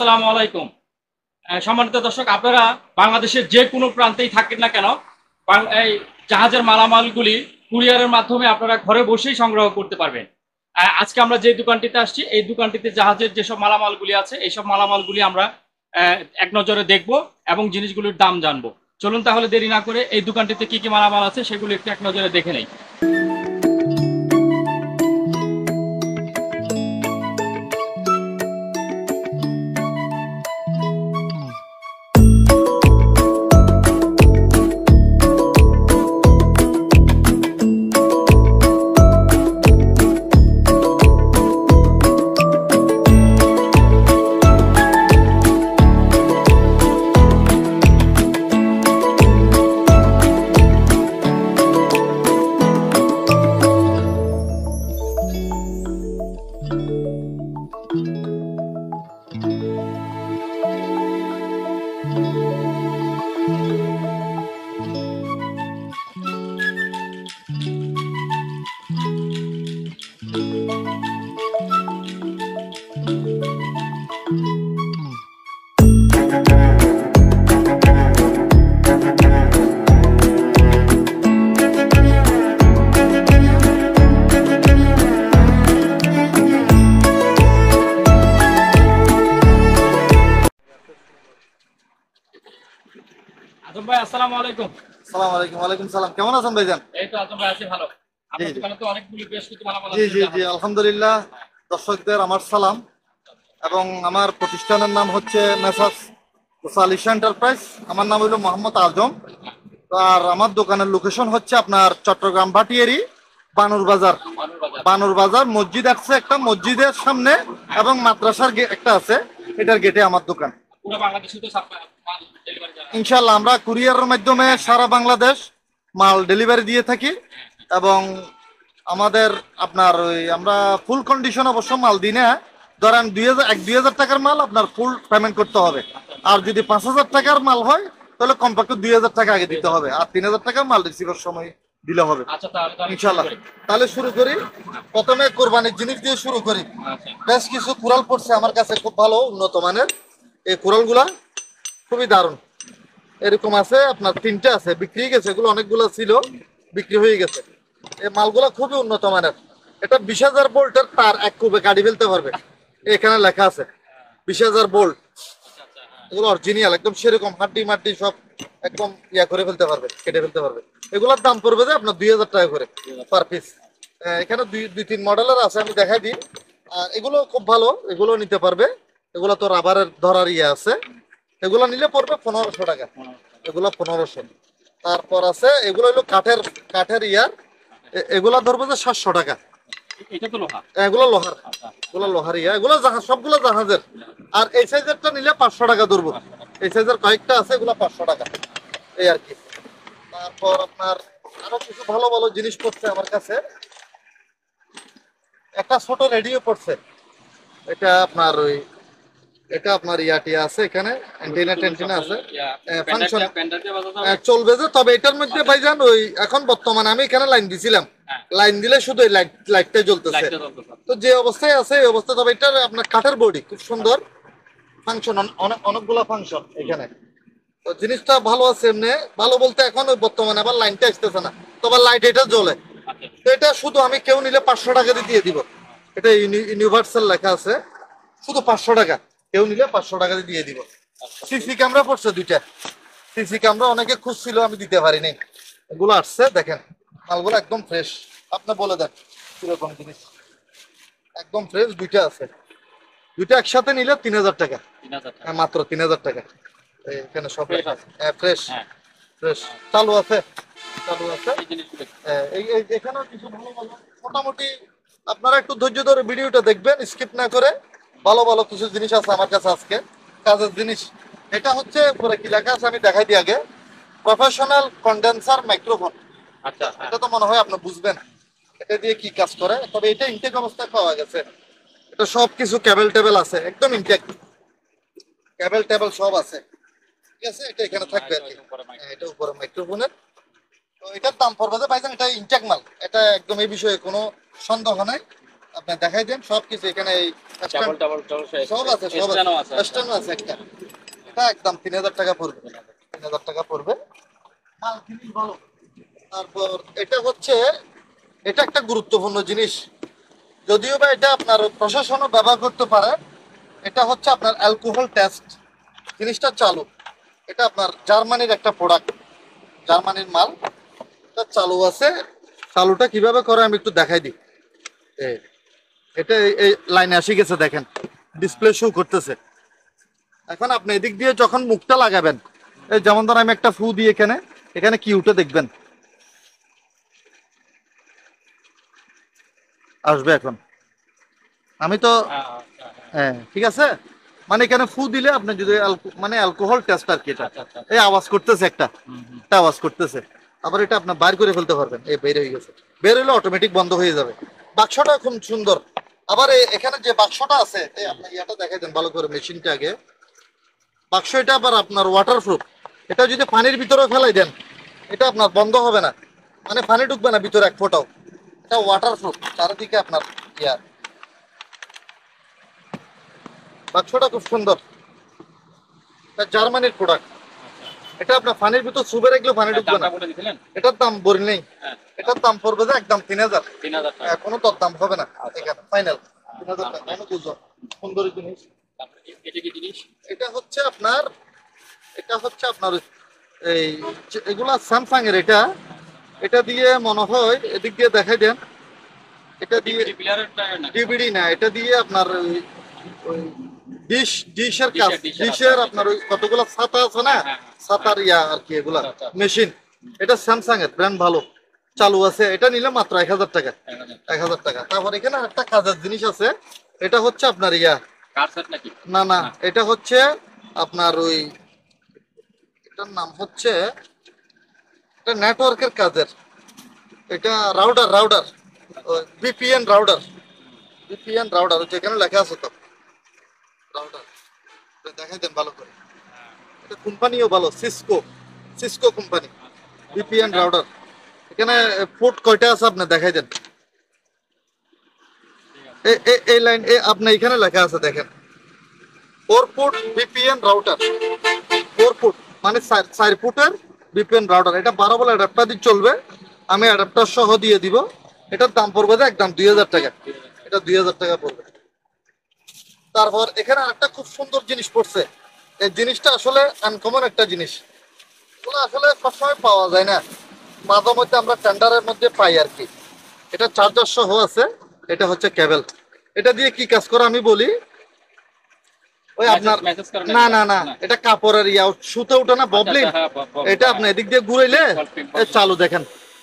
আসসালামু আলাইকুম। সম্মানিত দর্শক, আপনারা বাংলাদেশের যে কোনো প্রান্তেই থাকেন না কেন, এই জাহাজের মালামালগুলি কুরিয়ারের মাধ্যমে আপনারা ঘরে বসেই সংগ্রহ করতে পারবেন। আজকে আমরা যে দোকানটিতে আসছি, এই দোকানটিতে জাহাজের যেসব মালামালগুলি আছে, এইসব মালামালগুলি আমরা এক নজরে দেখব এবং জিনিসগুলির দাম জানবো। চলুন তাহলে দেরি না করে এই দোকানটিতে কি কি মালামাল আছে সেগুলো একটু এক নজরে দেখে নেই। আজম ভাই, আসসালামু আলাইকুম। আসসালামু আলাইকুম। ওয়ালাইকুম সালাম। কেমন আছেন ভাইজান? এই তো আজম ভাই, আছি ভালো। জি আপনার জি দোকানে তো অনেকগুলি বেশ কিছু মালামাল জি আছে জি জি আলহামদুলিল্লাহ। দর্শকদের আমার সালাম এবং আমার প্রতিষ্ঠানের নাম হচ্ছে মেসার্স সালিশা এন্টারপ্রাইজ। আমার নাম হলো মোহাম্মদ আজম। আর আমার দোকানের লোকেশন হচ্ছে আপনার চট্টগ্রাম ভাটিয়ারি বানুর বাজার। বানুর বাজার মসজিদ আছে একটা, মসজিদের সামনে এবং মাদ্রাসার একটা আছে, এটার গেটে আমার দোকান। পুরো বাংলাদেশে তো মাল ডেলিভারি করা হয়। ইনশাল্লাহ আমরা কুরিয়ারের মাধ্যমে সারা বাংলাদেশ মাল ডেলিভারি দিয়ে থাকি এবং আমাদের আপনার ওই আমরা ফুল কন্ডিশন অবশ্য মাল দিই না। ধরেন 2,000 টাকার মাল আপনার ফুল পেমেন্ট করতে হবে। আর যদি 5,000 টাকার মাল হয় তাহলে কমপক্ষে 2,000 টাকা আগে দিতে হবে, আর 3,000 টাকা মাল রিসিভের সময় দিলে হবে। আচ্ছা, তাহলে আমি শুরু ইনশাল্লাহ করি। তাহলে শুরু করি। প্রথমে কোরবানির জিনিস দিয়ে শুরু করি। আচ্ছা, বেশ কিছু কুড়াল পড়ছে আমার কাছে, খুব ভালো উন্নত মানের এই কুড়ালগুলা, খুবই দারুণ। এরকম আছে আপনার 3টে আছে, বিক্রি হয়ে গেছে, এগুলো অনেকগুলো ছিল, বিক্রি হয়ে গেছে। এই মালগুলা খুবই উন্নত মানের। এটা 20,000 ভোল্টের তার এক কুবে কাটি ফেলতে পারবে, এখানে লেখা আছে 20,000 ভোল্ট। আচ্ছা, আচ্ছা, হ্যাঁ। এগুলো অরিজিনাল একদম সেরকম হাড্ডি মাড্ডি সব একদম ইয়া করে ফেলতে পারবে, কেটে ফেলতে পারবে। এগুলোর দাম পড়বে যে আপনার 2,000 টাকা করে পার পিস। এখানে দুই তিন মডেলের আছে, আমি দেখাই দিই। আর এগুলো খুব ভালো, এগুলো নিতে পারবে। এগুলো তো রাবারের ধরার ইয়ে আছে, এগুলো নিলে পড়বে 1,500 টাকা। এগুলো 1,500। তারপর আছে এগুলো হলো কাঠের, কাঠের ইয়ার, এগুলা ধরবে যে 700 টাকা। এটা তো লোহা। এগুলো লোহার, আচ্ছা, এগুলো লোহার ইয়া, এগুলো জাহাজ, সবগুলো জাহাজের। আর এই সাইজেরটা নিলে 500 টাকা ধরবো। এই সাইজের কয়েকটা আছে, এগুলো 500 টাকা, এই আর কি। তারপর আপনার আরো কিছু ভালো ভালো জিনিস পড়ছে আমার কাছে। একটা ছোট রেডিও পড়ছে, এটা আপনার ওই, এটা আপনার ইয়াটিয়া আছে, এখানে অ্যান্টেনা ট্যান্টেনা আছে, ফাংশন পেন্ডার দিয়ে বাজাতে হবে। চলবে যে। তবে এটার মধ্যে ভাইজান ওই এখন বর্তমানে আমি এখানে লাইন দিছিলাম, হ্যাঁ। লাইন দিলে শুধু এই লাইটটাই জ্বলতেছে। লাইটটা জ্বলতেছে। তো যে অবস্থায় আছে এই অবস্থা। তবে এটার আপনার কাঠের বডি খুব সুন্দর, ফাংশন অনেকগুলো ফাংশন এখানে। তো জিনিসটা ভালো আছে এমনি, ভালো বলতে এখন ওই বর্তমানে আবার লাইনটা আসতেছে না, তবে লাইট এটা জ্বলে। আচ্ছা, তো এটা শুধু আমি কেউ নিলে 500 টাকা দিয়ে দিব। এটা ইউনিভার্সাল লেখা আছে, শুধু 500 টাকা, কেউ নিলে 500 টাকা দিয়ে দিব। সিসি ক্যামেরা পড়ছে 2টা, সিসি ক্যামেরা অনেকে খুঁজছিল, আমি দিতে পারিনি। এগুলো আসছে, দেখেন মালগুলো একদম ফ্রেশ। আপনি বলে দেন কিরকম জিনিস, একদম ফ্রেশ। 2টা আছে, 2টা একসাথে নিলে 3,000 টাকা। 3000 টাকা। হ্যাঁ, মাত্র 3,000 টাকা। এখানে সব Fresh লেখা আছে। আছে। হ্যাঁ, ফ্রেশ হ্যাঁ, ফ্রেশ। চালু আছে, চালু আছে। এই জিনিসগুলো। এখানেও কিছু ভালো ভালো, মোটামুটি আপনারা একটু ধৈর্য ধরে ভিডিওটা দেখবেন, স্কিপ না করে। ভালো ভালো কিছু জিনিস আছে আমার কাছে আজকে, কাজের জিনিস। এটা হচ্ছে উপরে কি লেখা আছে আমি দেখাই দিই আগে, প্রফেশনাল কন্ডেন্সার মাইক্রোফোন। আচ্ছা, হ্যাঁ। এটা তো মনে হয় আপনি বুঝবেন এটা দিয়ে কি কাজ করে। তবে এটা ইনটেক অবস্থায় পাওয়া গেছে, এটা সব কিছু কেবল টেবল আছে, একদম ইনটেক কেবল টেবল সব আছে, ঠিক আছে। এটা এখানে থাকবে আর কি। এটা উপরে মাইক্রোফোনের। তো এটার দাম পড়বে যে ভাইজান, এটা ইনটেক মাল, এটা একদম এই বিষয়ে কোনো সন্দেহ নাই। আপনি দেখাই দেন সব কিছু এখানে এই ডাবল ডাবল ডাবল সব আছে, সব স্ট্যান্ডও আছে, আছে। স্ট্যান্ড আছে একটা। এটা একদম 3000 টাকা পড়বে, 3000 টাকা পড়বে। মাল জিনিস ভালো। তারপর এটা হচ্ছে, এটা একটা গুরুত্বপূর্ণ জিনিস, যদিও বা এটা আপনার প্রশাসনও ব্যবহার করতে পারে। এটা হচ্ছে আপনার অ্যালকোহল টেস্ট জিনিসটা চালু। এটা আপনার জার্মানির একটা প্রোডাক্ট, জার্মানির মাল। এটা চালু আছে। চালুটা কিভাবে করে আমি একটু দেখাই দিই। এটা এই লাইনে আসি গেছে, দেখেন ডিসপ্লে শো করতেছে। এখন আপনি এদিক দিয়ে যখন মুখটা লাগাবেন, এই যেমন ধর আমি একটা ফু দিই এখানে, এখানে কি উঠে দেখবেন, আসবে এখন। আমি তো হ্যাঁ ঠিক আছে, মানে এখানে ফু দিলে আপনি যদি মানে অ্যালকোহল টেস্ট আর কি, এটা আচ্ছা আচ্ছা। এই আওয়াজ করতেছে একটা, একটা আওয়াজ করতেছে। আবার এটা আপনার বাইর করে ফেলতে পারবেন, এই বের হয়ে গেছে, বের হলে অটোমেটিক বন্ধ হয়ে যাবে। বাক্সটা খুব সুন্দর। আবার এখানে যে বাক্সটা আছে, এই আপনি ইয়াটা দেখাই দেন ভালো করে মেশিনটা আগে। বাক্স এটা আবার আপনার ওয়াটারপ্রুফ। এটা যদি পানির ভিতরে ফেলাই দেন, এটা আপনার বন্ধ হবে না, মানে পানি ঢুকবে না ভিতরে এক ফোঁটাও। এটা ওয়াটারপ্রুফ চারিদিকে আপনার ইয়া। বাক্সটা খুব সুন্দর, এটা জার্মানির প্রোডাক্ট। এটা আপনার পানির ভিতর সুবে রাখলেও পানি ঢুকবে না। দামটা বলে দিছিলেন? এটার দাম বলি নেই, হ্যাঁ, এটার দাম পড়বে যে একদম 3000। 3000 টাকা। কোনো তোর দাম হবে না আচ্ছা। এখানে, ফাইনাল 3000 টাকা। অনেক উজ্জ্বল সুন্দর জিনিস। তারপরে এটা কি জিনিস? এটা হচ্ছে আপনার, এটা হচ্ছে আপনার এই এগুলা স্যামসাং এর। এটা এটা দিয়ে মনে হয় এদিক দিয়ে দেখাই দেন, এটা দিয়ে ডিভিডি প্লেয়ারের টায়ার না? ডিভিডি না, এটা দিয়ে আপনার ওই ডিশের কাজ, ডিশের ডিশের আছে। আপনার ওই কতগুলো ছাতা আছে না, হ্যাঁ, হ্যাঁ, হ্যাঁ। ছাতার ইয়া আর কি, এগুলা আচ্ছা, আচ্ছা। মেশিন। এটা স্যামসাং এর, ব্র্যান্ড ভালো, চালু আছে। এটা নিলে মাত্র 1000 টাকা, 1000 টাকা। তারপর এখানে একটা কাজের জিনিস আছে, এটা হচ্ছে আপনার ইয়া, কার সেট নাকি? না না, এটা হচ্ছে আপনার ওই, এটার নাম হচ্ছে, এটা নেটওয়ার্কের কাজের। এটা router, router VPN router, VPN router যেখানে লেখা আছে তো রাউটার, দেখাই দেন ভালো করে। এটা কোম্পানিও ভালো, Cisco, Cisco company VPN router. এখানে পোর্ট কয়টা আছে আপনি দেখাই দেন। এই লাইন আপনি এখানে লেখা আছে দেখেন, 4 পোর্ট ভিপিএন রাউটার, 4 পোর্ট মানে 4 পোর্টের ভিপিএন রাউটার। এটা 12 বলে অ্যাডাপ্টার দিয়ে চলবে, আমি অ্যাডাপ্টার সহ দিয়ে দিব। এটার দাম পড়বে যে একদম 2000 টাকা, এটা 2000 টাকা পড়বে। তারপর এখানে একটা খুব সুন্দর জিনিস পড়ছে, এই জিনিসটা আসলে আনকমন একটা জিনিস, এগুলো আসলে সবসময় পাওয়া যায় না, মাঝে মধ্যে আমরা টেন্ডারের মধ্যে পাই আর কি। এটা চার্জার সহ আছে, এটা হচ্ছে কেবল। এটা দিয়ে কি কাজ করে আমি বলি, ওই আপনার মেসেজ করেন না নাকি? না না, এটা কাপড়ের ইয়া সুতো ওঠে না, ববলিং। আচ্ছা, হ্যাঁ, এটা আপনি এদিক দিয়ে ঘুরাইলে এই চালু দেখেন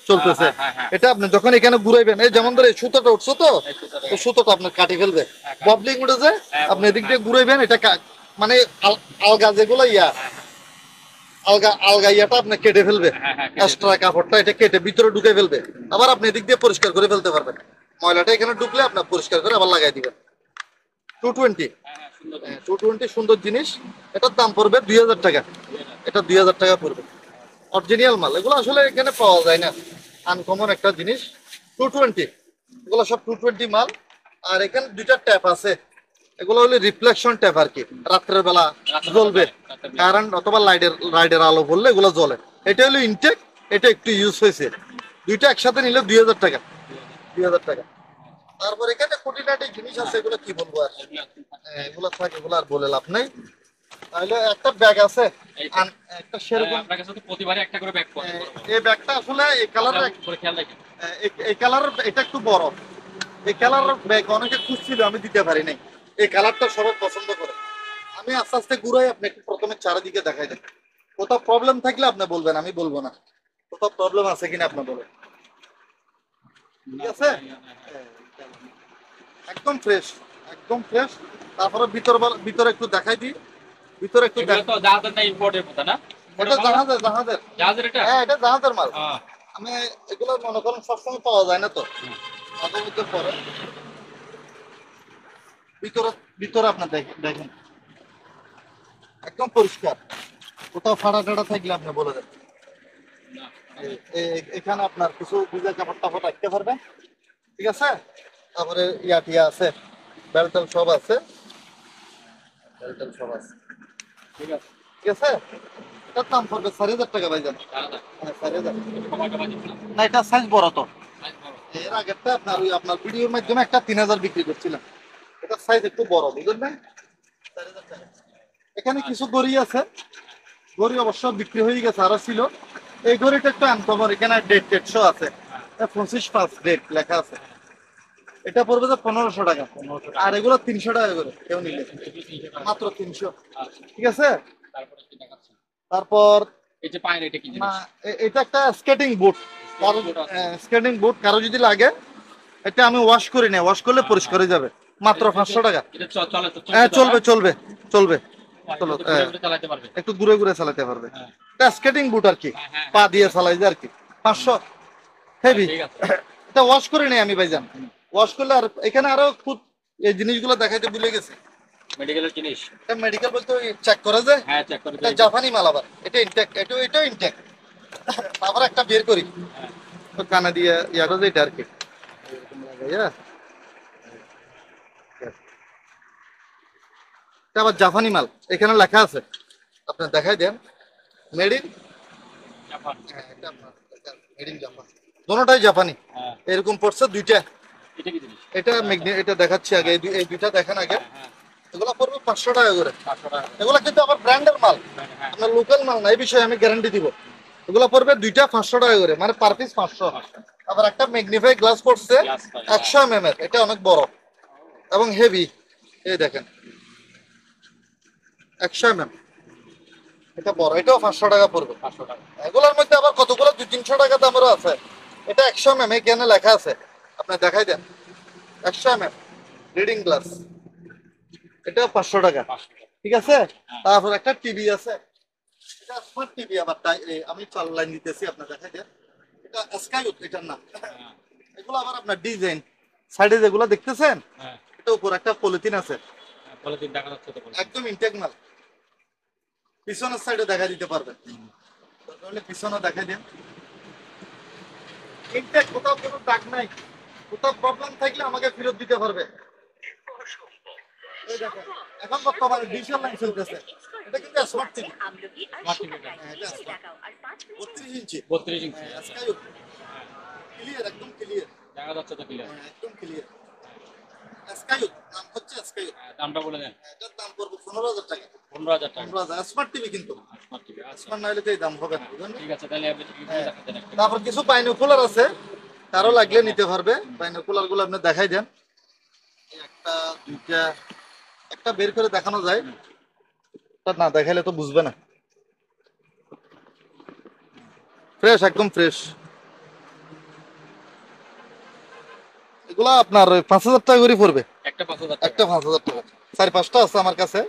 চলতেছে। হ্যাঁ, হ্যাঁ, হ্যাঁ। এটা আপনি যখন এখানে ঘুরাইবেন, এই যেমন ধরে এই সুতোটা উঠছো তো, এই সুতোটা। তো সুতোটা আপনার কাটি ফেলবে, হ্যাঁ, কাটি। ববলিং উঠেছে। হ্যাঁ, আপনি এদিক দিয়ে ঘুরাইবেন, এটা মানে আলগা যেগুলো ইয়া, আলগা আলগা ইয়াটা আপনি কেটে ফেলবে, হ্যাঁ, হ্যাঁ, কেটে এক্সট্রা কাপড়টা এটা কেটে ভিতরে ঢুকে ফেলবে। আবার আপনি এদিক দিয়ে পরিষ্কার করে ফেলতে পারবেন, ময়লাটা এখানে ঢুকলে আপনার পরিষ্কার করে আবার লাগাই দিবেন। 220, হ্যাঁ, হ্যাঁ, সুন্দর। 220 সুন্দর জিনিস। এটার দাম পড়বে 2000 টাকা, এটা 2000 টাকা পড়বে। অরিজিনাল মাল, এগুলো আসলে এখানে পাওয়া যায় না, আনকমন একটা জিনিস। 220, এগুলো সব 220 মাল। আর এখানে দুইটা ট্যাপ আছে, এগুলো হলো রিফ্লেকশন ট্যাপ আর কি, রাত্রের বেলা জ্বলবে, কারেন্ট অথবা লাইটের আলো পড়লে এগুলো জ্বলে। এটা হলো ইনটেক, এটা একটু ইউজ হয়েছে। দুইটা একসাথে নিলে 2000 টাকা, 2000 টাকা। তারপর এখানে খুঁটিনাটি জিনিস আছে, এগুলো কি বলবো আর, এগুলো থাকে, এগুলো আর বলে লাভ নাই। তাহলে একটা ব্যাগ আছে, একটা সেরকম আপনার কাছে তো প্রতিবারই একটা করে ব্যাগ পাওয়া যায়। এই ব্যাগটা আসলে এই কালারের, করে খেয়াল রাখেন। এই কালারের এটা একটু বড়, এই কালারের ব্যাগ অনেকে খুঁজছিল, আমি দিতে পারি নাই। এই কালারটা সবাই পছন্দ করে। আমি আস্তে আস্তে ঘুরাই, আপনি একটু প্রথমে চারিদিকে দেখাই দেন, কোথাও প্রবলেম থাকলে আপনি বলবেন, আমি বলবো না। কোথাও প্রবলেম আছে কিনা আপনি বলেন, ঠিক আছে? একদম ফ্রেশ, একদম ফ্রেশ। তারপরে ভিতরে একটু দেখাই দিই, ভিতরে একটু এগুলো তো জাহাজের না ইম্পোর্টের কথা না? এটা জাহাজের, জাহাজের, জাহাজের এটা? হ্যাঁ এটা জাহাজের মাল। হ্যাঁ। আমি এগুলো মনে করেন সবসময় পাওয়া যায় না তো, মাঝে মধ্যে পরে। ভিতরে ভিতরে আপনার দেখেন, দেখেন একদম পরিষ্কার, কোথাও ফাটা টাটা থাকলে আপনি বলে দেন। না। এখানে আপনার কিছু ভিজা কাপড় টাপড় রাখতে পারবেন, ঠিক আছে? তারপরে টিয়া আছে, বেলটেল সব আছে, বেলটেল সব আছে। ঠিক আছে। ঠিক আছে, এটার দাম পড়বে 4,000 টাকা ভাইজান। দাদা, হ্যাঁ 4,000। একটু কমাই টমাই দিচ্ছি না। না এটা সাইজ বড় তো। সাইজ বড়। এর আগেরটা আপনার ভিডিওর মাধ্যমে একটা 3,000 বিক্রি করছিলাম, এটা সাইজ একটু বড়, বুঝলেন না? 4,000 টাকা। এখানে কিছু গড়ি আছে, গড়ি অবশ্য বিক্রি হয়ে গেছে, আরো ছিল। এই গড়িটা একটু আনকমন, এখানে ডেট শো আছে, 25/5 ডেট লেখা আছে। এটা পড়বে যে 1,500 টাকা, 1500 আর টাকা। এগুলো 300 টাকা করে কেউ নিলে, এগুলো 300 টাকা। মাত্র 300। আচ্ছা, ঠিক আছে। তারপরে কি দেখাচ্ছেন? তারপর এই যে পায়ের এটা কি না, জিনিস? এটা একটা স্কেটিং বুট। কারো Skateboard আছে। স্কেটিং বুট কারো যদি লাগে, এটা আমি ওয়াশ করি না, ওয়াশ করলে হ্যাঁ, পরিষ্কার হয়ে যাবে, মাত্র 500 টাকা। এটা চলে তো, হ্যাঁ চলবে না? চলবে চলবে। হ্যাঁ, চলো, এটা তো ঘুরে ঘুরে চালাতে পারবে। একটু ঘুরে ঘুরে চালাতে পারবে। হ্যাঁ, এটা স্কেটিং বুট আর কি, হ্যাঁ, হ্যাঁ, পা হ্যাঁ, দিয়ে চালাই যায় আর কি। 500 হেভি। ঠিক আছে। এটা ওয়াশ করে নেই আমি ভাইজান, ওয়াশ করলে। আর এখানে আরো খুব এই জিনিসগুলো দেখাইতে ভুলে গেছি। মেডিকেলের জিনিস। এটা মেডিকেল বলতে ওই চেক করে যে, হ্যাঁ, চেক করে এটা দিই। জাপানি মাল আবার, এটা ইনটেক, এটাও ইনটেক। আবার একটা বের করি, হ্যাঁ, তো কানে দিয়ে ইয়াটা যে এটা আর কি, এরকম লাগাইয়া। এটা আবার জাপানি মাল, এখানে লেখা আছে, আপনি দেখাই দেন মেড ইন। জাপান। এটা আপনার মেড ইন জাপান, দোনোটাই জাপানি। হ্যাঁ, এরকম পড়ছে দুইটা। এটা কি জিনিস? এটা এটা দেখাচ্ছি আগে, এই দুইটা দেখেন আগে। হ্যাঁ, হ্যাঁ, এগুলো পড়বে 500 টাকা করে। 500 টাকা। এগুলো কিন্তু আবার ব্র্যান্ডের মাল, হ্যাঁ, আপনার লোকাল মাল না, এই বিষয়ে আমি গ্যারান্টি দিব। এগুলো পড়বে দুইটা 500 টাকা করে, মানে পার পিস 500। 500 আবার একটা ম্যাগনিফাই গ্লাস পড়ছে গ্লাস পাই। 100 mm এর, এটা অনেক বড় এবং হেভি। এই দেখেন 100 mm, এটা বড়, এটাও 500 টাকা পড়বে। 500 টাকা। এগুলোর মধ্যে আবার কতগুলো 200-300 টাকা দামেরও আছে। এটা 100 mm, এখানে লেখা আছে, আপনি দেখাই দেন। 100 mm রিডিং গ্লাস, এটা 500 টাকা। 500 টাকা। ঠিক আছে। হ্যাঁ। তারপর একটা টিভি আছে, এটা স্মার্ট টিভি। আবার আমি চাল লাইন দিতেছি, আপনি দেখাই দেন। এটা স্কাইউথ, এটার নাম। হ্যাঁ, এগুলো আবার আপনার ডিজাইন, সাইডে যেগুলো দেখতেছেন, হ্যাঁ, এটা উপর একটা পলিথিন আছে, হ্যাঁ, পলিথিন দেখা যাচ্ছে তো পলিথিন। একদম ইনটেক মাল। পিছনের সাইডে দেখা দিতে পারবেন, তাহলে পিছনে দেখাই দেন। ইনটেক, কোথাও কোনো দাগ নাই, কোথাও প্রবলেম থাকলে আমাকে ফেরত দিতে পারবে। এই দেখেন, এখন বর্তমানে ডিজিটাল লাইন চলতেছে, এটা কিন্তু স্মার্ট টিভি। স্মার্ট টিভি এটা। হ্যাঁ, এটা স্মার্ট, 32 ইঞ্চি। 32 ইঞ্চি। স্কাইউথ, ক্লিয়ার, একদম ক্লিয়ার। দেখা যাচ্ছে তো ক্লিয়ার। একদম ক্লিয়ার। স্কাইউথ নাম হচ্ছে স্কাইউথ। দামটা বলে দেন। এটার দাম পড়বে 15,000 টাকা। 15,000 টাকা। 15,000 স্মার্ট টিভি কিন্তু, স্মার্ট টিভি। আচ্ছা, স্মার্ট না হলে তো এই দাম হবে না, বুঝলেন? ঠিক আছে, তাহলে আপনি টিভিগুলো হ্যাঁ। দেখাতেন একটু। তারপর কিছু বাইনোকুলার আছে, কারো লাগলে নিতে পারবে। বাইনোকুলার গুলো আপনি দেখাই দেন। এই একটা দুইটা, একটা বের করে দেখানো যায়, তা না দেখাইলে তো বুঝবে না। ফ্রেশ, একদম ফ্রেশ। এগুলা আপনার ওই 5,000 টাকা করে পড়বে। একটা 5,000 টাকা। একটা 5,000 টাকা, 4-5টা আছে আমার কাছে,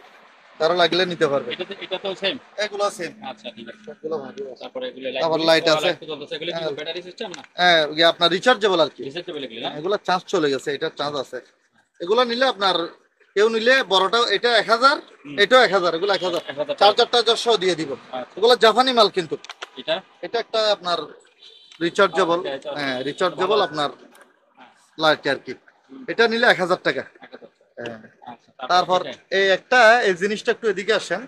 কারো লাগলে নিতে পারবে। এটা তো সেম। এগুলো সেম, আচ্ছা, ঠিক আছে। সবগুলো ভালো আছে। তারপরে এগুলো আবার লাইট আছে। চলতেছে, এগুলো কি হ্যাঁ। ব্যাটারি সিস্টেম না? হ্যাঁ, ইয়ে আপনার রিচার্জেবল আর কি। রিচার্জেবল এগুলো না? এগুলা চার্জ চলে গেছে, এটা চার্জ আছে। এগুলা নিলে আপনার, কেউ নিলে বড়টা এটা 1,000, এটাও 1,000, এগুলো 1,000। 1000 টাকা। চার্জারটা সহ দিয়ে দিব। আচ্ছা। এগুলো জাপানি মাল কিন্তু। এটা এটা একটা আপনার রিচার্জেবল, এটা হ্যাঁ রিচার্জেবল আপনার হ্যাঁ, লাইট আর কি। এটা নিলে 1,000 টাকা। 1000 টাকা। হ্যাঁ। আচ্ছা, তারপর এটা? এই একটা, এই জিনিসটা একটু এদিকে আসেন।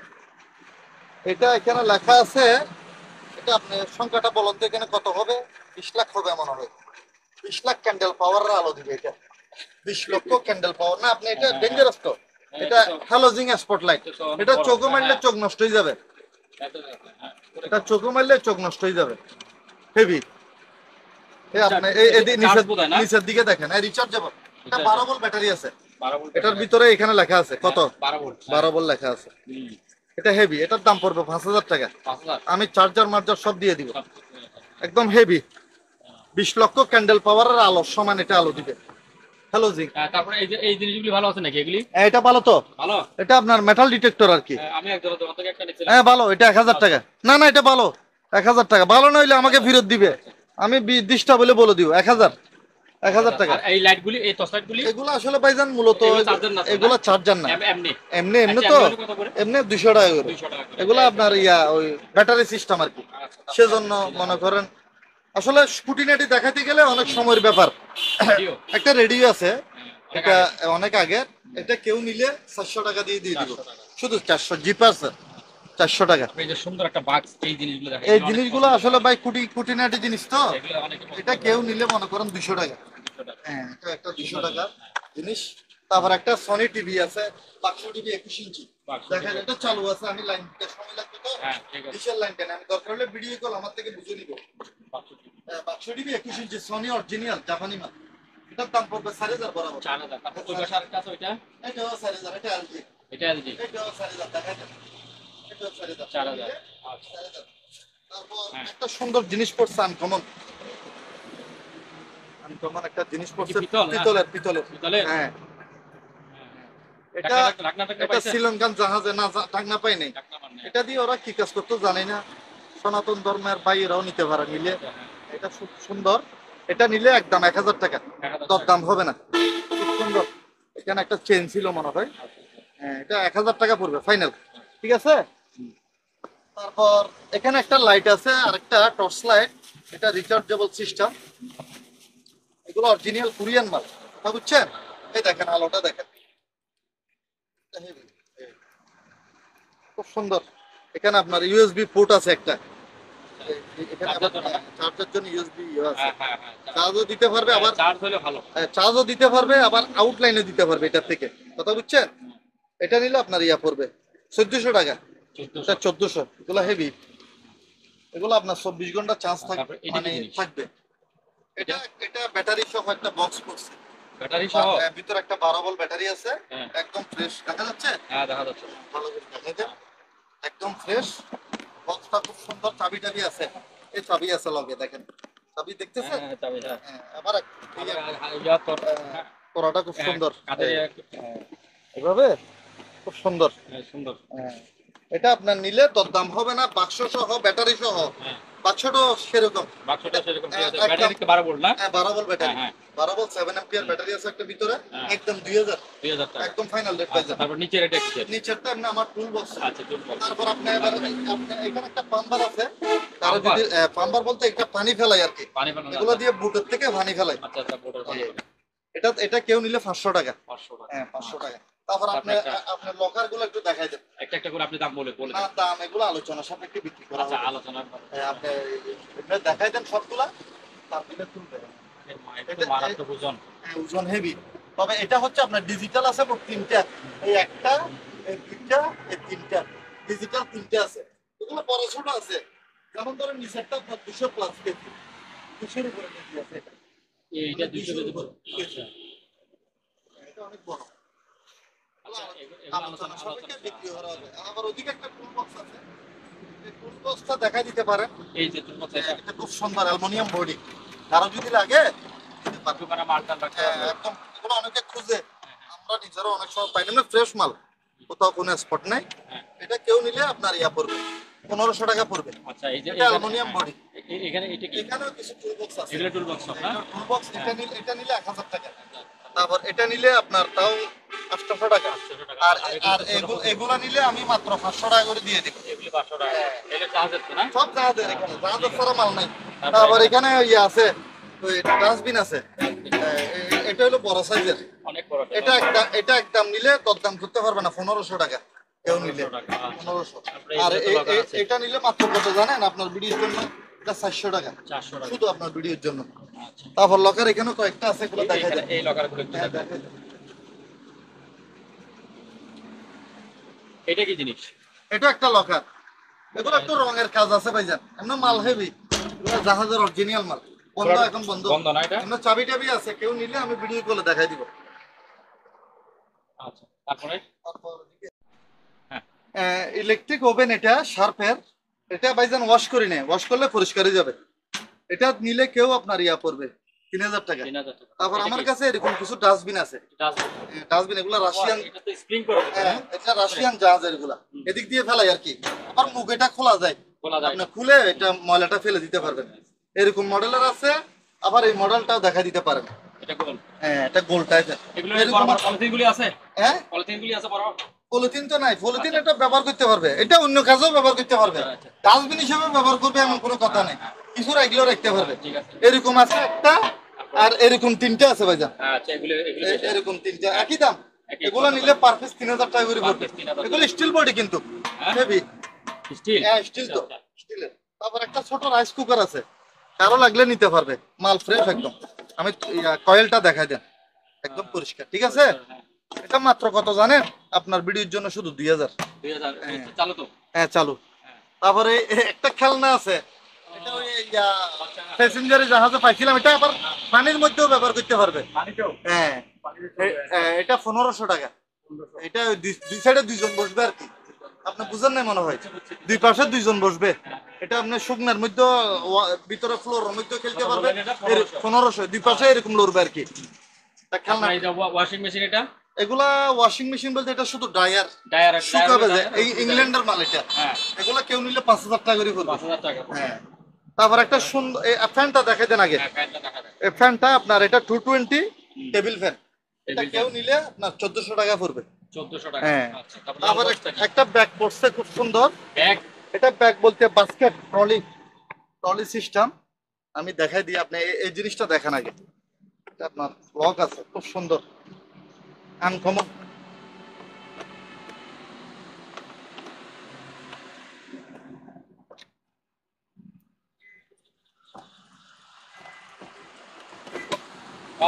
এটা এখানে লেখা আছে, এটা আপনি সংখ্যাটা বলেন তো এখানে কত হবে? 20 লাখ হবে মনে হয়। 20 লাখ ক্যান্ডেল পাওয়ারের আলো দিবে এটা। 20 লক্ষ ক্যান্ডেল পাওয়ার না, আপনি এটা হ্যাঁ, ডেঞ্জারাস তো। হ্যাঁ, এটা এটা তো- হ্যালোজিং স্পটলাইট। এটা তো অনেক এটা বড়। চোখে মারলে হ্যাঁ। চোখ নষ্ট হয়ে যাবে। হ্যাঁ, এটা চোখে মারলে চোখ নষ্ট হয়ে যাবে, হেভি। এই আপনি চার্জ বোধহয় না? নিচের দিকে দেখেন, এই রিচার্জেবল। এটা 12 ভোল্ট ব্যাটারি আছে। 12 ভোল্ট। এটার ভিতরে এখানে লেখা আছে কত, 12 ভোল্ট। 12 ভোল্ট লেখা আছে। হুম, এটা হেভি, এটার দাম পড়বে 5,000 টাকা। 5000। আমি চার্জার মার্জার সব দিয়ে দিব, সব একদম হেভি। 20 লক্ষ ক্যান্ডেল পাওয়ারের আলো সমান এটা আলো দিবে, হ্যালোজিং। তারপরে এই যে এই জিনিসগুলি ভালো আছে নাকি এগুলি? এটা ভালো তো, ভালো। এটা আপনার মেটাল ডিটেক্টর আর কি। আমি এক দোকান থেকে একটা নিয়েছিলাম। হ্যাঁ ভালো, এটা 1,000 টাকা। না না, এটা ভালো, 1,000 টাকা। ভালো না হইলে আমাকে ফেরত দিবে, আমি 20টা বলে দিব। 1,000 টাকা। আর এই লাইটগুলি, এই টর্চ লাইটগুলি এগুলো আসলে ভাইজান মূলত এগুলো চার্জার না তো, এগুলো না? চার্জার না, এমনি। এমনি এমনি আচ্ছা, তো, এমনি কত করে? এমনি 200 টাকা করে। 200 টাকা করে। এগুলো আপনার ওই ব্যাটারি সিস্টেম আর কি। আচ্ছা, তারপরে সেজন্য আর কি মনে করেন আসলে খুঁটিনাটি দেখাতে গেলে অনেক সময়ের ব্যাপার। রেডিও একটা রেডিও আছে, অনেক এটা আগে। অনেক আগের। এটা কেউ নিলে 400 টাকা দিয়ে দিব, 400 টাকা। শুধু 400 জিপ আছে, 400 টাকা। আপনি এই যে সুন্দর একটা বাক্স, এই জিনিসগুলো দেখেন, এই এগুলো অনেক জিনিসগুলো পছন্দ আসলে করে। ভাই খুঁটিনাটি জিনিস তো, এগুলো অনেকে এটা পছন্দ কেউ করে। নিলে মনে করেন 200 টাকা। 200 টাকা। হ্যাঁ, এটা একটা 200 সুন্দর টাকা জিনিস, হ্যাঁ। জিনিস। তারপর একটা সনি টিভি আছে, বাক্স টিভি 21 ইঞ্চি। বাক্স দেখা টিভি। যায় এটা চালু আছে, আমি লাইন দিতে সময় লাগবে তো, হ্যাঁ, ঠিক আছে। ডিশের লাইন কেন, আমি দরকার হলে ভিডিও কল আমার থেকে বুঝে নিব। বাক্স টিভি। বাক্স টিভি 21 ইঞ্চি সনি অরিজিনাল জাপানি মাল। এটার দাম পড়বে 4000 বরাবর। 4000। তারপর ওই পাশে আরেকটা আছে, ওইটা? এটাও 4000, এটা এলজি। এটা এলজি। এটাও 4000, দেখা যায়। এটাও 4000। 4000। আচ্ছা। 4000। তারপর হ্যাঁ। একটা সুন্দর জিনিস পড়ছে আনকমন, আনকমন একটা জিনিস কি পড়ছে, পিতল না? পিতলের পিতলের। পিতলের? হ্যাঁ, হ্যাঁ। এটা ঢাকনা টাকনা এটা পাইছেন? শ্রীলঙ্কান জাহাজে না টাকনা পাই নাই। ঢাকনা পান নাই? এটা দিয়ে ওরা কি কাজ করতো জানি না, সনাতন ধর্মের বাইরেও নিতে পারে নিলে। আচ্ছা, হ্যাঁ। এটা খুব সুন্দর, এটা নিলে একদম 1000 টাকা, 1000 দর টাকা। দাম হবে না, খুব সুন্দর। এখানে একটা চেন ছিল মনে হয়। আচ্ছা, আচ্ছা। হ্যাঁ, এটা 1000 টাকা পড়বে ফাইনাল, ঠিক আছে। তারপর এখানে একটা লাইট আছে, আরেকটা টর্চ লাইট, এটা রিচার্জেবল সিস্টেম। এগুলো অরিজিনাল কোরিয়ান মাল, কথা বুঝছেন। এই দেখেন আলোটা দেখেন, খুব সুন্দর। এখানে আপনার ইউএসবি পোর্ট আছে একটা, এখানে চার্জার তো না? চার্জার জন্য ইউএসবি আছে, হ্যাঁ, হ্যাঁ, হ্যাঁ। চার্জও দিতে পারবে, আবার চার্জ হলে ভালো। চার্জও দিতে পারবে, আবার আউটলাইনে দিতে পারবে এটার থেকে, কথা বুঝছেন। এটা নিলে আপনার ইয়া পড়বে 1400 টাকা, 1400। এটা 1400। এগুলো হেভি, এগুলো আপনার 24 ঘন্টা চার্জ থাকবে, তারপর এটা মানে কি জিনিস? থাকবে। এটা এটা ব্যাটারি সহ একটা বক্স করছে, ব্যাটারি সহ? ভিতরে একটা 12 ভোল্ট ব্যাটারি আছে, হ্যাঁ। একদম ফ্রেশ, দেখা যাচ্ছে। হ্যাঁ, দেখা যাচ্ছে। ভালো করে দেখাই দেন, একদম ফ্রেশ। বক্সটা খুব সুন্দর, চাবি টাবি আছে, এই চাবি আছে লগে, দেখেন চাবি দেখতেছেন। হ্যাঁ, হ্যাঁ, চাবি, হ্যাঁ। হ্যাঁ, আবার ইয়া তোর, হ্যাঁ। করাটা খুব সুন্দর, কাদের এভাবে খুব সুন্দর। সুন্দর। হ্যাঁ, এটা আপনার নিলে তোর দাম হবে না, বাক্স সহ ব্যাটারি সহ। হ্যাঁ। বাক্সটাও সেরকম, বাক্সটা সেরকম ঠিক আছে। একদম ব্যাটারি 12 ভোল্ট না? 12 ভোল্ট ব্যাটারি, হ্যাঁ, হ্যাঁ। 12 ভোল্ট 7 অ্যাম্পিয়ার ব্যাটারি আছে একটা ভিতরে, হ্যাঁ। একদম 2000, 2000 টাকা। একদম ফাইনাল রেট আচ্ছা, পাইছেন। তারপর নিচের এটা কিসের? নিচেরটা এমনি আমার টুল বক্স। আচ্ছা, টুল বক্স। তারপর আপনি এখানে একটা পাম্পার আছে, তারা পাম্পার? যদি পাম্পার বলতে একটা পানি ফেলাই আর কি, পানি বানানো এগুলো আছে? দিয়ে বুটের থেকে পানি ফেলাই। আচ্ছা, আচ্ছা, বোর্ডের পানি বানানো। এটা এটা কেউ নিলে 500 টাকা। 500 টাকা। হ্যাঁ, 500 টাকা। তারপর আপনি আপনার লকার গুলো একটু দেখাই দেন। একটা একটা করে আপনি দাম বলে না, দেন। দাম এগুলো আলোচনা সাপেক্ষে বিক্রি করা আচ্ছা, হবে। আলোচনা আপনি দেখাই দেন সবগুলা, তারপরে তুলবেন। একটু মারাত্মক ওজন। ওজন হেভি, তবে এটা হচ্ছে আপনার ডিজিটাল আছে মোট 3টা, এই একটা, এই 2টা, এই 3টা, ডিজিটাল 3টা আছে। এগুলো বড় ছোট আছে, যেমন ধরেন নিচেরটা আপনার 200 প্লাস কেজি, 200 এর উপরে কেজি আছে এটা। এইটা 200 কেজি। কেজি। আচ্ছা, এটা অনেক বড়। আচ্ছা, এগুলো আলোচনা সাপেক্ষে আলোচনা। বিক্রি করা হবে। আবার ওদিকে একটা টুল বক্স আছে, এই টুল বক্সটা দেখাই দিতে পারেন। এই যে টুল বক্স, এটা এটা খুব সুন্দর অ্যালুমিনিয়াম বডি, কারো যদি লাগে দিতে পারবে। দোকানে মাল টাল রাখতে হ্যাঁ, পারবে। একদম এগুলো অনেকে খুঁজে, আমরা নিজেরা অনেক সময় পাই না, ফ্রেশ মাল, কোথাও কোনো স্পট নাই। হ্যাঁ। এটা কেউ নিলে আপনার ইয়া পড়বে 1500 টাকা পড়বে। আচ্ছা, এই যে এটা অ্যালুমিনিয়াম বডি। এখানে এটা কি? এখানেও কিছু টুল বক্স আছে, এগুলো টুল বক্স না? Tool box. এটা নিলে 1000 টাকা। তারপর এটা নিলে আপনার তাও 800 টাকা। 800 টাকা। আর আর এগুলা নিলে আমি মাত্র 500 টাকা করে দিয়ে দিব। এগুলি 500 টাকা। এটা জাহাজের তো না? সব জাহাজের, এখানে জাহাজের ছাড়া মাল নাই। তারপর এখানে ইয়ে আছে, ওই ডাস্টবিন আছে, এটা হলো বড় সাইজের। অনেক বড়। এটা একদম নিলে দরদাম করতে পারবে না, 1500 টাকা কেউ নিলে, 1500 টাকা। 1500। তারপরে আর এগুলো তো লগার আছে। এটা নিলে মাত্র কত জানেন, আপনার ভিডিওর জন্য এটা 400 টাকা, 400 টাকা। শুধু আপনার ভিডিওর জন্য। আচ্ছা, তারপর লকার এখানে কয়েকটা আছে, এগুলো দেখা এখানে যায়। এই লকারগুলো একটু হ্যাঁ, দেখান। দেখা যায়। এটা কি জিনিস? এটা একটা লকার, এগুলো একটু রঙের কাজ আছে ভাইজান, এমন মাল হেভি, এগুলো জাহাজের অরিজিনাল মাল। বন্ধ, এখন বন্ধ। বন্ধ না এটা? এমন চাবি টাবি আছে, কেউ নিলে আমি ভিডিও কলে দেখাই দিব। আচ্ছা, তারপরে? হ্যাঁ। ইলেকট্রিক ওভেন, এটা শার্পের, এটা ভাইজান ওয়াশ করি না, ওয়াশ করলে পরিষ্কার হয়ে যাবে। এটা নিলে কেউ আপনার ইয়া পড়বে 3000 টাকা। 3000 টাকা। তারপর এটা আমার কি? কাছে এরকম কিছু ডাস্টবিন আছে, ডাস্টবিন। ডাস্টবিন এগুলো রাশিয়ান, এটা তো স্প্রিং করে দিচ্ছে, হ্যাঁ, হ্যাঁ? এটা রাশিয়ান জাহাজের, এগুলা এদিক দিয়ে ফেলাই আর কি। আবার মুখ এটা খোলা যায়, খোলা যায়। আপনি খুলে এটা ময়লাটা ফেলে দিতে পারবেন। এরকম মডেলের আছে, আবার এই মডেলটাও দেখা দিতে পারেন। এটা গোল। হ্যাঁ, এটা গোল টাইপের। এগুলো এরকম বড় বড় পলিথিনগুলি আছে? হ্যাঁ, পলিথিনগুলি আছে বড়? পলিথিন তো নাই, পলিথিন এটা ব্যবহার করতে পারবে, এটা অন্য কাজেও ব্যবহার করতে পারবে, আচ্ছা। ডাস্টবিন হিসেবে ব্যবহার করবে এমন কোনো কথা নেই। কিছু রাখলেও রাখতে পারবে। ঠিক আছে। এরকম আছে একটা, আর এরকম তিনটা আছে ভাইজান। আচ্ছা, এগুলো এরকম তিনটা একই দাম। একই এগুলো কত নিলে করে? পার পিস 3000 টাকা করে Per পড়বে। piece 3000 এগুলো স্টিল বডি কিন্তু হ্যাঁ? হেভি। স্টিল? হ্যাঁ স্টিল তো, আচ্ছা, স্টিলের। তারপর একটা ছোট রাইস কুকার আছে, কারো লাগলে নিতে পারবে, মাল ফ্রেশ একদম। আমি কয়েলটা দেখাই দেন, একদম পরিষ্কার, ঠিক আছে। হ্যাঁ। এটা মাত্র কত জানেন? আপনার ভিডিওর জন্য শুধু 2000। 2000 হ্যাঁ চালু তো? হ্যাঁ চালু। হ্যাঁ। তারপরে একটা খেলনা আছে, এটা ওই আচ্ছা, প্যাসেঞ্জারি জাহাজে পাইছিলাম, এটা আবার পানির মধ্যেও ব্যবহার করতে পারবে। পানিতেও? হ্যাঁ পানিতে চলবে। এটা 1500 টাকা। 1500 এটা ওই দুই সাইডে দুইজন বসবে আর কি। আপনি বুঝেন নাই মনে হয়, দুই পাশে দুইজন বসবে। এটা আপনি শুকনার মধ্যে ভিতরে ফ্লোরের মধ্যে খেলতে কত পারবে। বললেন এটা? 1500? 1500, দুই পাশে এরকম লড়বে আর কি। তা খেলনা আপনার এই যে ওয়াশিং মেশিন এটা? এগুলা ওয়াশিং মেশিন বলতে এটা শুধু ড্রায়ার, ডায়ার শুকাবে যে, এই ইংল্যান্ডের মাল এটা। হ্যাঁ। এগুলা কেউ নিলে 5000 টাকা করে পড়বে। 5000 টাকা। হ্যাঁ। তারপর একটা সুন্দর ফ্যানটা দেখাই দেন আগে। হ্যাঁ, ফ্যানটা দেখা যায়। এই ফ্যানটা আপনার এটা 220 হুম। Table fan. এটা টেবিল কেউ ফ্যান। নিলে আপনার 1400 টাকা পড়বে। 1400 টাকা। হ্যাঁ। আচ্ছা, তারপর তারপর লাল বক্সটা কি? একটা ব্যাগ পড়ছে খুব সুন্দর। ব্যাগ? এটা ব্যাগ বলতে বাস্কেট, ট্রলি, ট্রলি সিস্টেম। আমি দেখাই দিই, আপনি এই জিনিসটা দেখেন আগে। এটা আপনার লক আছে, খুব সুন্দর, আনকমন।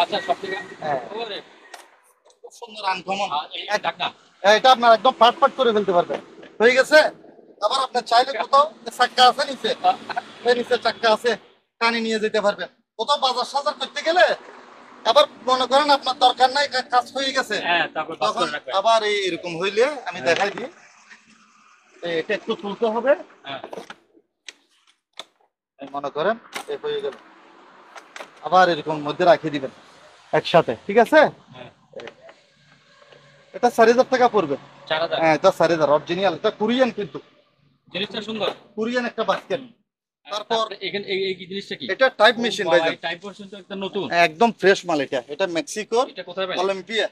আচ্ছা, সব ঠিক আছে। হ্যাঁ ওরে, খুব সুন্দর, আনকমন। এই ঢাকনা? এটা আপনার একদম ফাট ফাট করে ফেলতে পারবেন, হয়ে গেছে। আবার আপনার চাইলে কোথাও চাক্কা আছে নিচে, এই নিচে চাক্কা আছে, টানি নিয়ে যেতে পারবেন কোথাও বাজার সাজার করতে গেলে। আবার মনে করেন আপনার দরকার নাই, কাজ হয়ে গেছে, হ্যাঁ, তারপর বাস তখন করে রাখবেন। আবার এরকম হইলে আমি হ্যাঁ। দেখাই দিই। এটা একটু তুলতে হবে, হ্যাঁ। এই মনে করেন এই হয়ে গেল, আবার এরকম মধ্যে রাখিয়ে দিবেন একসাথে, ঠিক আছে। হ্যাঁ। এটা 4000 টাকা পড়বে। 4000? হ্যাঁ এটা 4000 অরিজিনাল, এটা কোরিয়ান কিন্তু, জিনিসটা সুন্দর। কোরিয়ান একটা বাস্কেট। তারপর তারপরে এখানে এই জিনিসটা কি? এটা টাইপ মেশিন ভাইজান, টাইপ ভার্সন তো একটা নতুন। একদম ফ্রেশ মাল। এটা এটা মেক্সিকোর এটা কোথায় পেলেন? অলিম্পিয়া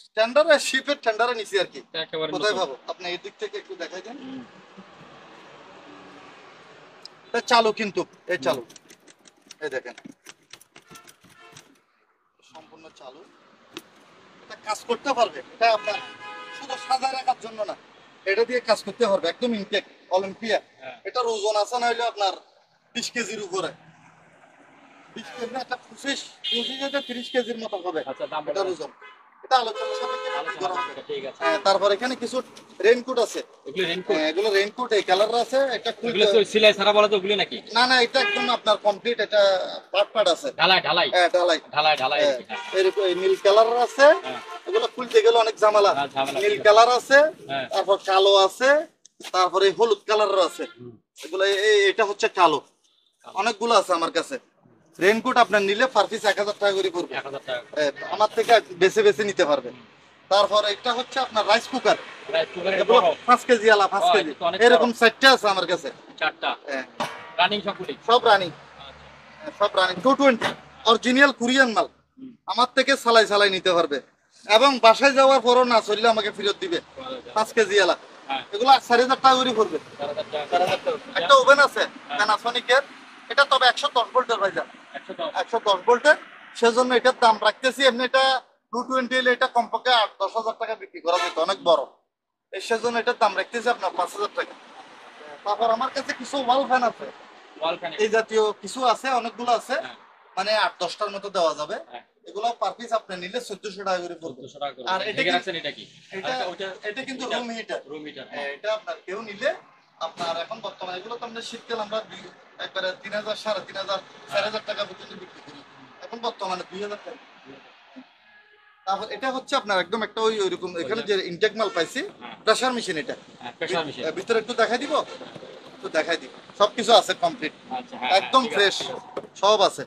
স্ট্যান্ডার্ড শিপের টেন্ডারে নিছি আর কি। এটা একেবারে কোথায় নতুন। পাবো আপনি এই দিক থেকে একটু দেখাই দেন। হুম। এটা চালু কিন্তু, এই চালু, এই দেখেন সম্পূর্ণ চালু। এটা কাজ করতে পারবে, এটা আপনার শুধু সাজায় রাখার জন্য না, এটা দিয়ে কাজ করতে পারবে, একদম ইনটেক অলিম্পিয়া। হ্যাঁ। এটার ওজন আছে না হইলে আপনার 20 কেজির উপরে, 20 কেজি না, এটা 25 থেকে 30 কেজির মতো হবে আচ্ছা, দাম এটার বলেন। ওজন। এটা আলোচনা সাপেক্ষে বিক্রি করা হবে। ঠিক আছে। হ্যাঁ, তারপর এখানে কিছু রেইনকোট আছে। এগুলো রেইনকোট? এগুলো রেইনকোট এই কালার আছে, এটা এগুলো তো সিলাই ছাড়া বলা তো ওগুলো নাকি? না না, এটা একদম আপনার কমপ্লিট, এটা পার্ট পার্ট আছে। ঢালাই ঢালাই? হ্যাঁ ঢালাই। ঢালাই ঢালাই। হ্যাঁ, হ্যাঁ। এরকম এই নীল কালার আছে, হ্যাঁ। এগুলো খুলতে গেলে অনেক ঝামেলা। হ্যাঁ, ঝামেলা। নীল কালার আছে, হ্যাঁ। তারপর কালো আছে, তারপরে হলুদ কালার আছে। হুম। এগুলো এটা হচ্ছে কালো, অনেকগুলো আছে আমার কাছে। রেইনকোট আপনার নিলে পার পিস 1000 টাকা করে পড়বে। 1000 টাকা। আমার থেকে বেছে বেছে নিতে পারবে। তারপর এটা হচ্ছে আপনার রাইস কুকার, রাইস কুকারের এগুলো বড়? 5 কেজি আলা, 5 ও, কেজি এটা তো অনেক এরকম বড়। 4টা আছে আমার কাছে। 4টা? হ্যাঁ, রানিং সবগুলি? সব রানিং, আচ্ছা। সব রানিং 220 অরিজিনাল কোরিয়ান মাল। হুম। আমার থেকে সালাই সালাই নিতে পারবে, এবং বাসায় যাওয়ার পরও না চললে আমাকে ফেরত দিবে। 5 কেজি আলা, হ্যাঁ। এগুলো 4000 টাকা করে পড়বে। 4000 টাকা। একটা ওভেন আছে প্যানাসোনিকের, এটা তবে 110 ভোল্টের ভাইজান, 110? 110 ভোল্টের। সেজন্য এটার দাম রাখতেছি, এমনি এটা 220 এলে এটা কমপক্ষে 8-10 হাজার টাকা বিক্রি করা যেত, অনেক বড়। এই সেজন্য এটার দাম রাখতেছি আপনার 5000 টাকা। তারপর আমার কাছে কিছু ওয়াল ফ্যান আছে, ওয়াল ফ্যান? এই জাতীয় কিছু আছে, অনেকগুলো আছে, হ্যাঁ। মানে 8-10টার মতো দেওয়া যাবে। হ্যাঁ। এগুলো পার পিস আপনি নিলে 1400 টাকা করে পড়বে। 1400 টাকা করে। আর এটা ঢেকে রাখছেন এটা কি? এটা আচ্ছা, ওটা এটা কিন্তু রুম হিটার। Room heater. এটা আপনার কেউ নিলে আপনার এখন বর্তমানে এগুলো তো আমরা শীতকাল আমরা একবারে 3000, 3500, 4000 টাকা পর্যন্ত বিক্রি করি, এখন বর্তমানে 2000 টাকা। তারপর এটা হচ্ছে আপনার একদম একটা ওইরকম, এখানে যে ইনটেক মাল পাইছি, হ্যাঁ। Pressure machine. এটা প্রেসার মেশিন? ভিতরে একটু দেখাই দিব, একটু দেখাই দিব, সবকিছু আছে কমপ্লিট, আচ্ছা, হ্যাঁ, একদম ঠিক আছে, ফ্রেশ, ঠিক আছে। সব আছে,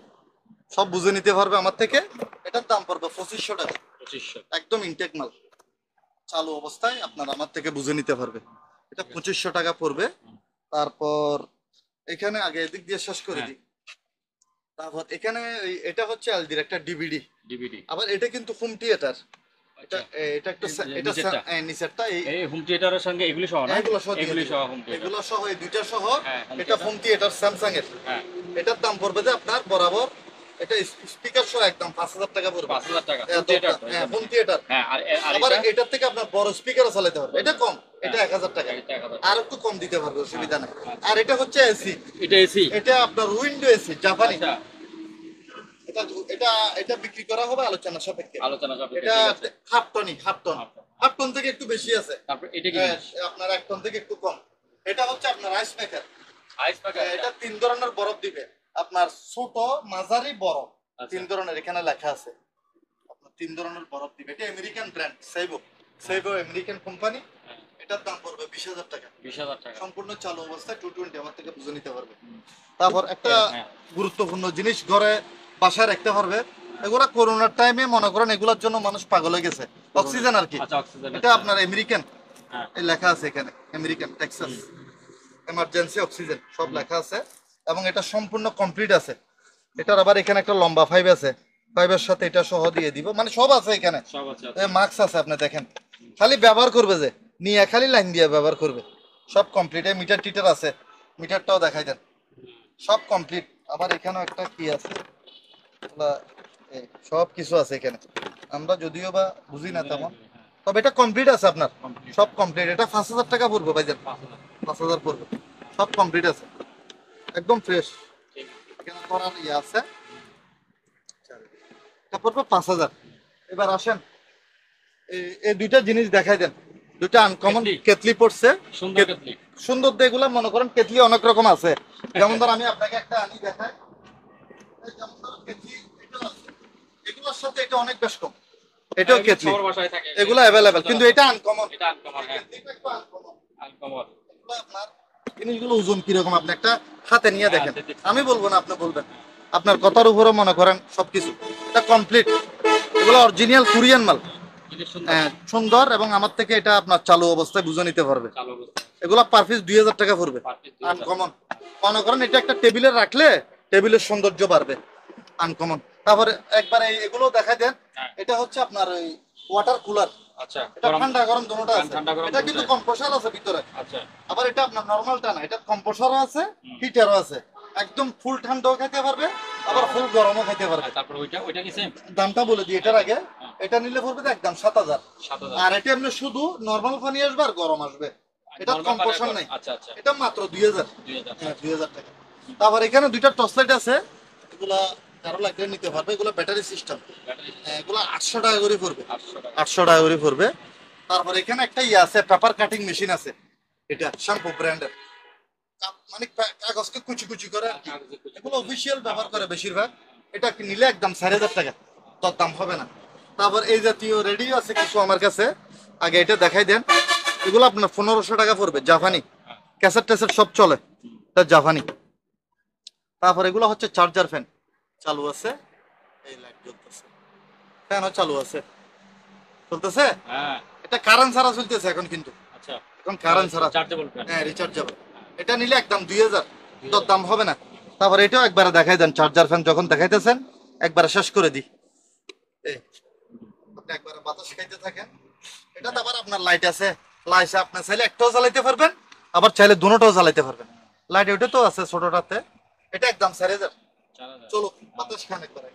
সব বুঝে নিতে পারবে আমার থেকে। এটার দাম পড়বে 2500 টাকা, 2500? একদম ইনটেক মাল, চালু অবস্থায় আপনার আমার থেকে বুঝে নিতে পারবে। এটা 2500 টাকা পড়বে। তারপর এখানে আগে এদিক দিয়ে শেষ করে হ্যাঁ। দিই। তারপর এখানে এটা হচ্ছে এলডির একটা ডিভিডি, ডিভিডি? আবার এটা কিন্তু হোম থিয়েটার। এটা এটা একটা এটা নিচেরটা? নিচেরটা এই হোম থিয়েটারের সঙ্গে এগুলি সহ না? এগুলো সহ দিয়ে এগুলি দিবো। সহ হোম থিয়েটার? এগুলো সহ এই দুইটা সহ, হ্যাঁ, home এটা theater। হোম থিয়েটার স্যামসাং এর। হ্যাঁ। এটার দাম পড়বে যে আপনার বরাবর, এটা স্পিকার সহ একদম 5,000 টাকা পড়বে। 5,000 টাকা হ্যাঁ, থিয়েটার। Home theatre. হ্যাঁ, আর আবার এটা এটার থেকে আপনার বড় স্পিকারও চালাতে পারবে, এটা কম, এটা হ্যাঁ, 1,000 টাকা। এটা 1000 আর একটু কম দিতে পারবে, অসুবিধা নেই। আচ্ছা। আর এটা হচ্ছে এসি, এটা এসি। এটা আপনার উইন্ডো এসি জাপানি। আচ্ছা, এটা এটা এটা বিক্রি করা হবে আলোচনা সাপেক্ষে। আলোচনা সাপেক্ষে, এটা ঠিক আছে। হাফ টন, হাফ টন থেকে একটু বেশি আছে। তারপর এটা কি হ্যাঁ, জিনিস? আপনার 1 টন থেকে একটু কম। এটা হচ্ছে আপনার রাইস মেকার। আইস প্যাকেট। এটা 3 ধরনের বরফ দিবে আপনার, ছোট, মাঝারি, বড়। আচ্ছা। 3 ধরনের এখানে লেখা আছে। আপনার 3 ধরনের বরফ দিবে। এটা আমেরিকান ব্র্যান্ড সেবো আমেরিকান কোম্পানি। এটার দাম পড়বে 20,000 টাকা। 20,000 টাকা। সম্পূর্ণ চালু অবস্থায় 220 আমার থেকে বুঝে নিতে পারবে। তারপর একটা হ্যাঁ। গুরুত্বপূর্ণ জিনিস ঘরে বাসায় রাখতে পারবে। এগুলা করোনার টাইমে মনে করেন এগুলোর জন্য মানুষ পাগল হয়ে গেছে। অক্সিজেন আর কি। আচ্ছা, অক্সিজেন। এটা আপনার আমেরিকান, হ্যাঁ। এই লেখা আছে এখানে আমেরিকান টেক্সাস এমার্জেন্সি অক্সিজেন সব লেখা আছে, এবং এটা সম্পূর্ণ কমপ্লিট আছে। এটার আবার এখানে একটা লম্বা পাইপ আছে, পাইপের সাথে এটা সহ দিয়ে দিব, মানে সব আছে এখানে। সব আছে। মাস্ক আছে, আপনি দেখেন, খালি ব্যবহার করবে যে নিয়ে খালি লাইন দিয়ে ব্যবহার করবে। সব কমপ্লিট। মিটার টিটার আছে, মিটারটাও দেখাই দেন, সব কমপ্লিট। আবার এখানেও একটা কি আছে, সব কিছু আছে এখানে, আমরা যদিও বা বুঝি না তেমন, তবে এটা কমপ্লিট আছে আপনার, সব কমপ্লিট। এটা 5,000 টাকা পড়বে ভাইজান, 5,000 পড়বে, সব কমপ্লিট আছে, একদম ফ্রেশ। এখানে করার ইয়ে আছে, এটা পড়বে 5,000। এবার আসেন, এই দুইটা জিনিস দেখাই দেন, দুইটা আনকমন কেতলি পড়ছে, সুন্দর কেতলি। সুন্দর যেগুলা মনে করেন কেতলি অনেক রকম আছে। যেমন ধর আমি আপনাকে একটা আনি দেখাই, যেমন ধর কেতলি এটা আছে, এগুলোর সাথে এটা অনেক বেশ কম, এটাও কেতলি, সবার বাসায় থাকে এগুলো অ্যাভেলেবেল, কিন্তু এটা আনকমন। এটা আনকমন। হ্যাঁ, কেতলিটা একটু আনকমন। আনকমন। এগুলো আপনার জিনিসগুলো ওজন কিরকম আপনি একটা হাতে নিয়ে দেখেন, আমি বলবো না, আপনি বলবেন, আপনার কথার উপরে মনে করেন সবকিছু এটা কমপ্লিট। এগুলো অরিজিনাল কোরিয়ান মাল, জিনিস সুন্দর। সুন্দর, এবং আমার থেকে এটা আপনার চালু অবস্থায় বুঝে নিতে পারবে। চালু অবস্থা। এগুলা পার পিস 2,000 টাকা পড়বে, Per piece 2000 আনকমন। মনে করেন এটা একটা টেবিলে রাখলে টেবিলের সৌন্দর্য বাড়বে, আনকমন। তারপরে একবার এগুলো দেখাই দেন, হ্যাঁ। এটা হচ্ছে আপনার ওই ওয়াটার কুলার, আচ্ছা, এটা ঠান্ডা গরম দুটোটা আছে। ঠান্ডা গরম এটা কিন্তু দুটোটাই। কম্প্রেসার আছে ভিতরে, আচ্ছা। আবার এটা আপনার নরমালটা না, এটা কম্প্রেসারও আছে, হিটারও আছে, একদম ফুল ঠান্ডাও খাইতে পারবে, আবার ফুল গরমও খাইতে পারবে। আর তারপর ওইটা কি সেম? দামটা বলে দিই এটার আগে, এটা নিলে পড়বে তো একদম 7,000। 7,000। আর এটা এমনি শুধু নরমাল পানি আসবে আর গরম আসবে, এটা Normal কম্প্রেসার বানায় নাই। আচ্ছা, আচ্ছা। এটা মাত্র 2,000। 2000। হ্যাঁ, 2,000 টাকা। তারপর এখানে দুইটা টর্চ লাইট আছে, এগুলা কারো লাগলে নিতে পারবে, এগুলো ব্যাটারি সিস্টেম, ব্যাটারি এগুলো 800 টাকা করে পড়বে, 800 টাকা। 800 টাকা করে পড়বে। তারপর এখানে একটা ইয়ে আছে, পেপার কাটিং মেশিন আছে, এটা শ্যাম্পু ব্র্যান্ডের, মানে কাগজকে কুচি কুচি করে আর কি। এগুলো অফিসিয়াল ব্যবহার করে বেশিরভাগ। এটা নিলে একদম 4,000 টাকা, তোর দাম হবে না। তারপর এই জাতীয় রেডিও আছে কিছু আমার কাছে, আগে এটা দেখাই দেন। এগুলো আপনার 1,500 টাকা পড়বে, জাপানি, ক্যাসেট ট্যাসেট সব চলে, এটা জাপানি। তারপর এগুলো হচ্ছে চার্জার ফ্যান, চালু আছে, এই লাইট জ্বলতেছে, ফ্যানও চালু আছে, চলতেছে। হ্যাঁ। এটা কারেন্ট ছাড়া চলতেছে এখন, কিন্তু আচ্ছা। এখন কারেন্ট ছাড়া, চার্জেবল ফ্যান। হ্যাঁ রিচার্জেবল। এটা নিলে একদম 2,000, তোর দাম হবে না। তারপর এটাও একবারে দেখাই দেন, চার্জার ফ্যান যখন দেখাইতেছেন একবারে শেষ করে দিই, এই আপনি একবারে বাতাস খাইতে থাকেন। এটা তো আবার আপনার লাইট আছে, লাইট আপনি চাইলে একটাও জ্বালাইতে পারবেন, আবার চাইলে দুটোটাও জ্বালাইতে পারবেন। লাইট ওটা তো আছে ছোটটাতে, এটা একদম 4,000। 4000। চলো বাতাস খান একবারে।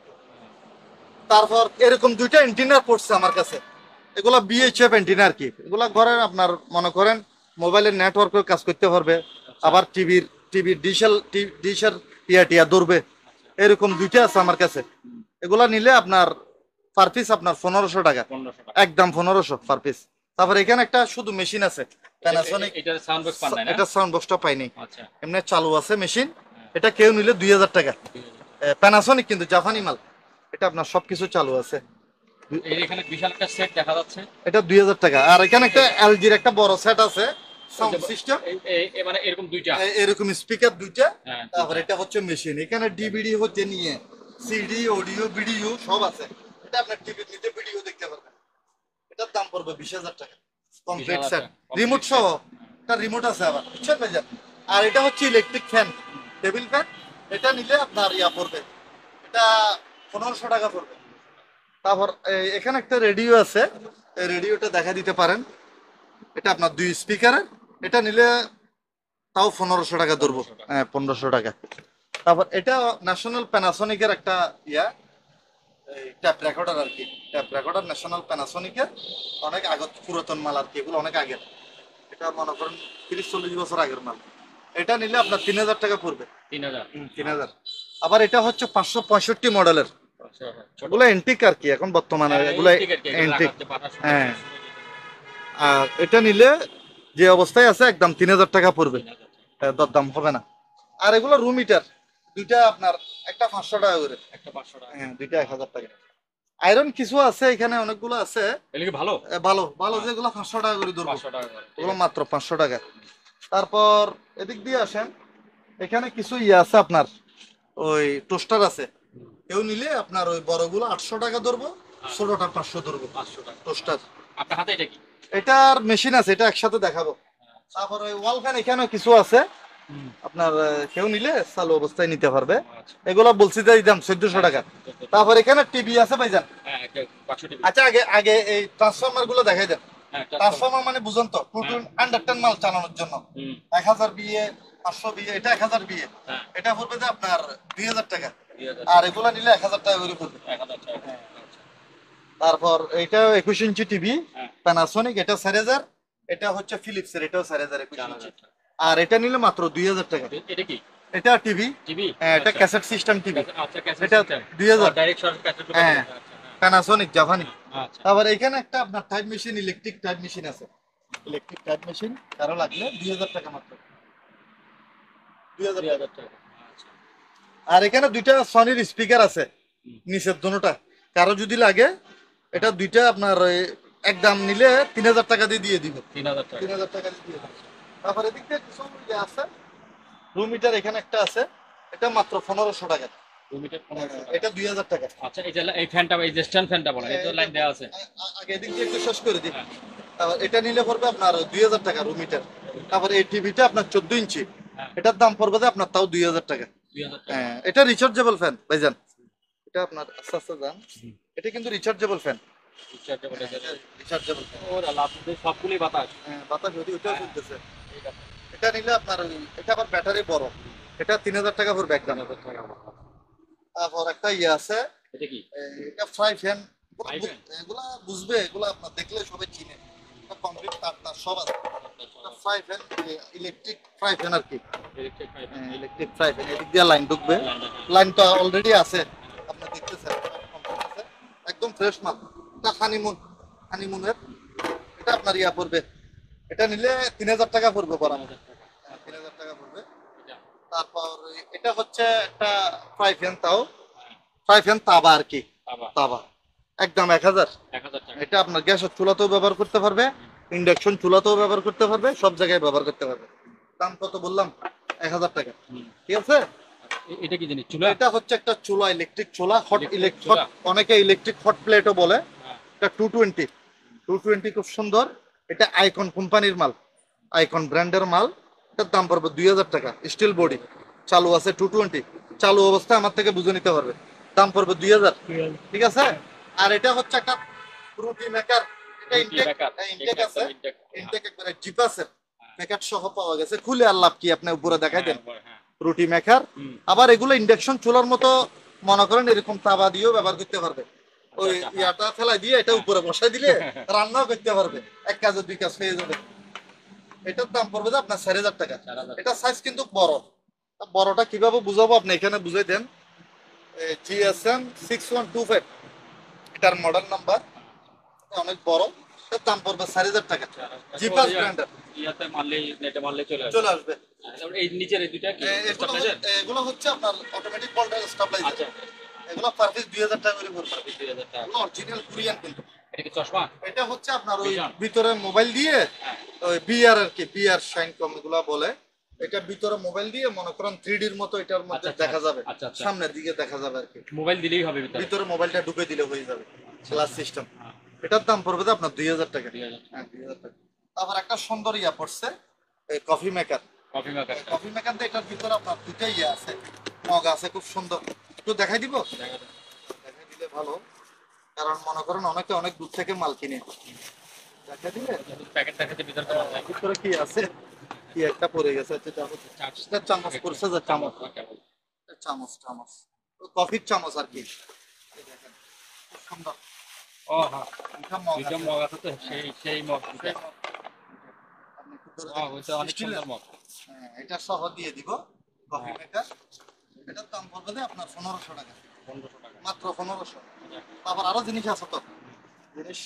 তারপর এরকম দুইটা এন্টিনা পড়ছে আমার কাছে, এগুলা বিএইচএফ এন্টিনা আর কি। এগুলা ঘরের আপনার মনে করেন মোবাইলের নেটওয়ার্কের কাজ করতে পারবে, আবার টিভির ডিশের টিয়া ধরবে, এরকম দুইটা আছে আমার কাছে। এগুলা নিলে আপনার পার পিস আপনার 1,500 টাকা, 1500 টাকা। একদম 1,500 পার পিস। তারপর এখানে একটা শুধু মেশিন আছে প্যানাসোনিক, এটার সাউন্ড বক্স পান না? এটা সাউন্ড বক্সটা পাইনি, আচ্ছা। এমনি চালু আছে মেশিন। এটা কেউ নিলে 2,000 টাকা, প্যানাসোনিক কিন্তু জাপানি মাল, এটা আপনার সবকিছু চালু আছে। এখানে বিশাল একটা সেট দেখা যাচ্ছে, এটা 2,000 টাকা। আর এখানে একটা এলজির একটা বড় সেট আছে, সাউন্ড সিস্টেম, মানে এরকম দুইটা। এরকম স্পিকার দুইটা। হ্যাঁ, তারপর এটা হচ্ছে মেশিন, এখানে ডিভিডি হচ্ছে নিয়ে সিডি অডিও ভিডিও সব আছে। এটা আপনার টিভি নিতে ভিডিও দেখতে পারবেন। এটার দাম পড়বে 20,000 টাকা, কমপ্লিট 20,000 সেট, টাকা। রিমোট সহ। একটা রিমোট আছে আবার, বুঝছেন ভাইজান। আর এটা হচ্ছে ইলেকট্রিক ফ্যান, টেবিল ফ্যান। এটা নিলে আপনার ইয়া পড়বে, এটা 1,500 টাকা পড়বে। তারপর এখানে একটা রেডিও আছে, এই রেডিওটা দেখা দিতে পারেন, এটা আপনার 2 স্পিকারের। এটা নিলে তাও 1,500 টাকা ধরবো, হ্যাঁ 1,500 টাকা। তারপর এটা ন্যাশনাল প্যানাসোনিকের একটা ইয়া ট্যাপ রেকর্ডার আর কি। ট্যাপ রেকর্ডার ন্যাশনাল প্যানাসোনিকের অনেক আগত পুরাতন মাল আর কি, এগুলো অনেক আগের। এটা মনে করেন 30-40 বছর আগের মাল। এটা নিলে আপনার 3000 টাকা পড়বে। 3000। 3000। আবার এটা হচ্ছে 565 মডেলের, আচ্ছা, ছোট। এগুলো এন্টিক আর কি এখন বর্তমানে, হ্যাঁ, এগুলো এই টিকেট এগুলো এন্টিক। রাখাতে পাঠার সময় হ্যাঁ, আর এটা নিলে যে অবস্থায় আছে একদম 3000 টাকা পড়বে, 3000 টাকা। দরদাম হবে না। আর এগুলো রুম হিটার, দুইটা আপনার একটা 500 টাকা করে। একটা 500 টাকা। হ্যাঁ, দুইটা 1000 টাকা। আয়রন কিছু আছে এখানে, অনেকগুলো আছে এগুলো কি ভালো? ভালো ভালো, যেগুলো 500 টাকা করে ধরবো, 500 টাকা করে। ঠিক ওগুলো আছে। মাত্র 500 টাকা। তারপর এদিক দিয়ে আসেন, এখানে কিছু ইয়ে আছে আপনার, ওই টোস্টার আছে। হুম, কেউ নিলে আপনার ওই বড়গুলো 800 টাকা ধরবো, ছোটটা 500 ধরবো। 500 টাকা। টোস্টার, আপনার হাতে এটা কি? এটার মেশিন আছে, এটা একসাথে দেখাবো। তারপর ওই ওয়াল ফ্যান এখানেও কিছু আছে হুম, আপনার, কেউ নিলে চালু অবস্থায় নিতে পারবে। আচ্ছা। এগুলো বলছি যে এই দাম 1400 টাকা। তারপর এখানে টিভি আছে ভাইজান। হ্যাঁ, একটা 500 টিভি। আচ্ছা, আগে আগে এই ট্রান্সফরমার গুলো দেখাই দেন। হ্যাঁ, ট্রান্সফরমার মানে বুঝুন তো, হ্যাঁ। 110 মাল চালানোর জন্য হুম, 1000 বিয়ে, 500 বিয়ে, এটা 1000 বিয়ে, হ্যাঁ, এটা পড়বে যে আপনার 2000 টাকা। 2000 আর টাকা। এগুলো নিলে 1000 টাকা করে পড়বে। 1000 টাকা। আচ্ছা। তারপর এটা 21 ইঞ্চি টিভি হ্যাঁ, প্যানাসোনিক, এটা 4000। এটা হচ্ছে ফিলিপসের, এটাও 4000 21 ইঞ্চি। 4000 টাকা। আর এটা নিলে মাত্র 2000 টাকা। এটা কি? এটা টিভি, টিভি? এটা আচ্ছা। ক্যাসেট সিস্টেম টিভি, আচ্ছা, ক্যাসেট এটা সিস্টেম। 2000। ডাইরেক্ট সরাসরি ক্যাসেট ঢোকানো হ্যাঁ, যায়। আচ্ছা, হ্যাঁ। প্যানাসোনিক জাপানি। আচ্ছা। তারপর এখানে একটা আপনার type machine, electric type machine আছে। ইলেকট্রিক টাইপ মেশিন কারো লাগলে 2000 টাকা মাত্র, 2000 টাকা। 2000 টাকা। আচ্ছা। আর এখানে দুইটা সনির স্পিকার আছে হুম, নিচের দুটোটা, কারো যদি লাগে এটা দুইটা আপনার এক দাম নিলে 3000 টাকা দিয়ে দিয়ে দিব। 3000 টাকা। 3000 টাকা দিয়ে দিয়ে দিব। তারপর এদিক দিয়ে কিছু ইয়ে আছে, রুম হিটার এখানে একটা আছে, এটা মাত্র 1500 টাকা। 2 মিটার হ্যাঁ, 1500 টাকা। এটা 2000 টাকা। আচ্ছা, এই যে এই ফ্যানটা, এই যে স্ট্যান্ড ফ্যানটা বলেন, এই তো লাইন দেওয়া আছে। আগে এদিক দিয়ে একটু শেষ করে দিই। হ্যাঁ, তারপর এটা নিলে পড়বে আপনার 2000 টাকা রুম হিটার। তারপর এই টিভিটা আপনার 14 ইঞ্চি, হ্যাঁ, এটার দাম পড়বে যে আপনার তাও 2000 টাকা। 2000 টাকা। হ্যাঁ, এটা রিচার্জেবল ফ্যান ভাইজান, এটা আপনার আস্তে আস্তে দাম। হুম, এটা কিন্তু রিচার্জেবল ফ্যান। রিচার্জেবল এটা। Rechargeable fan. ওর আল্লাহ, আপনাদের সবগুলোই বাতাস। হ্যাঁ, বাতাস ওইটাও হ্যাঁ, চলতেছে। ঠিক আছে। এটা নিলে আপনার এটা আবার ব্যাটারি বড়, এটা 3000 টাকা পড়বে একদম। 3000 টাকা। তারপর একটা ইয়ে আছে, এটা কি? এটা ফ্রাই ফ্যান। Fry fan? এগুলা বুঝবে, এগুলা আপনার দেখলে সবাই চিনে, এটা কমপ্লিট তার তার সব আছে। ফ্রাই ফ্যান, ইলেকট্রিক ফ্রাই ফ্যান আর কি। Electric pipe. ইলেকট্রিক ফ্রাই ফ্যান, এদিক দিয়ে লাইন ঢুকবে, লাইনটা। লাইনটা অলরেডি আছে, আপনি দেখতেছেন complete আছে। একদম ফ্রেশ মাল। এটা হানিমুনের, এটা আপনার ইয়া পড়বে, এটা নিলে 3000 টাকা পড়বে বরাবর। 3000 টাকা। 3000 টাকা পড়বে। এটা। তারপর এটা হচ্ছে একটা ফ্রাই প্যান, তাও হ্যাঁ, ফ্রাই প্যান তাবা আর কি, আবার তাবা, একদম 1000। 1000 টাকা। এটা আপনার গ্যাসের চুলাতেও ব্যবহার করতে পারবে, ইন্ডাকশন চুলাতেও ব্যবহার করতে পারবে, সব জায়গায় ব্যবহার করতে পারবে। দাম কত বললাম? 1000 টাকা। হুম। ঠিক আছে। এটা কি জিনিস? চুলা? এটা হচ্ছে একটা চুলা, ইলেকট্রিক চুলা, হট Electric ইলেকট্রিক, চুলা। অনেকে ইলেকট্রিক হট প্লেটও বলে। হ্যাঁ, এটা 220 খুব সুন্দর। এটা আইকন কোম্পানির মাল, আইকন ব্র্যান্ডের মাল। এটার দাম পড়বে 2000 টাকা। স্টিল বডি, চালু আছে 220, চালু অবস্থায় আমার থেকে বুঝে নিতে পারবে। দাম পড়বে 2000। ঠিক আছে। আর এটা হচ্ছে একটা রুটি মেকার, এটা রুটি ইনটেক, মেকার। ইনটেক এখানে আছে, একটা ইনটেক। ইনটেক একবারে জিপ আছে, প্যাকেট সহ পাওয়া গেছে, খুলে আর লাভ কি, আপনি উপরে দেখাই দেন। হ্যাঁ। রুটি মেকার। হুম। আবার এগুলো ইন্ডাকশন চুলার মতো মনে করেন, এরকম তাবা দিয়েও ব্যবহার করতে পারবে। ওই আচ্ছা, হ্যাঁ। ইয়াটা ফেলাই দিয়ে এটা উপরে বসাই দিলে রান্নাও করতে পারবে, এক কাজে দুই কাজ হয়ে যাবে। এটার দাম পড়বে যে আপনার 4000 টাকা। 4000 এটা সাইজ কিন্তু বড়। বড়টা কিভাবে বুঝাবো, আপনি এখানে বুঝাই দেন। GSM 6125, এটার মডেল নাম্বার, অনেক বড়। এটার দাম পড়বে 4000 টাকা। জিপাস ব্র্যান্ডের, ইয়াতে মারলেই, নেটে মারলেই চলে আসবে। চলে আসবে। হ্যাঁ, তারপর এই নিচের এই দুইটা কি স্টেবিলাইজার? এগুলো হচ্ছে আপনার অটোমেটিক ভোল্টেজ স্টেবিলাইজার। আচ্ছা, এগুলো পার পিস 2000 টাকা করে পড়বে। 20,000 টাকা। এগুলো অরিজিনাল কোরিয়ান কিন্তু। এটা কি চশমা? এটা হচ্ছে আপনার ওই Vision? ভিতরে মোবাইল দিয়ে, হ্যাঁ, ওই বিআর আর কি, বিআর শাইন কম এগুলা বলে। এটা ভিতরে মোবাইল দিয়ে মনে করেন 3D এর মতো এটার মধ্যে আচ্ছা, দেখা যাবে, আচ্ছা, আচ্ছা। সামনের দিকে দেখা যাবে আর কি। মোবাইল দিলেই হবে ভিতরে। ভিতরে মোবাইলটা ঢুকে দিলে হয়ে যাবে, গ্লাস সিস্টেম। হ্যাঁ, এটার দাম পড়বে তো আপনার 2000 টাকা। 2000 হ্যাঁ, 2000 টাকা। তারপর একটা সুন্দর ইয়া পড়ছে, এই coffee maker. Coffee maker. Coffee maker দিয়ে এটার ভিতরে আপনার দুইটা ইয়া আছে, মগ আছে, খুব সুন্দর। একটু দেখাই দিব, দেখাই দিলে ভালো, কারণ মনে করেন অনেকে অনেক দূর থেকে মাল কিনে। দেখাই দিলে প্যাকেট প্যাকেটের ভিতরে তো মাল ভিতরে কি আছে, কি একটা পড়ে গেছে, যেটা হচ্ছে চার্জ। এটা চামচ পড়ছে, যে চামচ, চামচ চামচ কফির চামচ আর কি। এই দেখেন, খুব সুন্দর। ও হ্যাঁ, এটা মগ দুইটা আছে। মগ আছে তো, সেই মগ দুইটা। সেই মগ। আপনি একটু ধরে ও, দেখেন, ওইটা অনেক স্টিলের। সুন্দর মগ। হ্যাঁ, এটা সহ দিয়ে দিব কফি হ্যাঁ, মেকার। এটার দাম পড়বে যে আপনার 1500 টাকা, 1500 টাকা। মাত্র 1500। আচ্ছা, তারপর আরো জিনিস আছে তো, জিনিস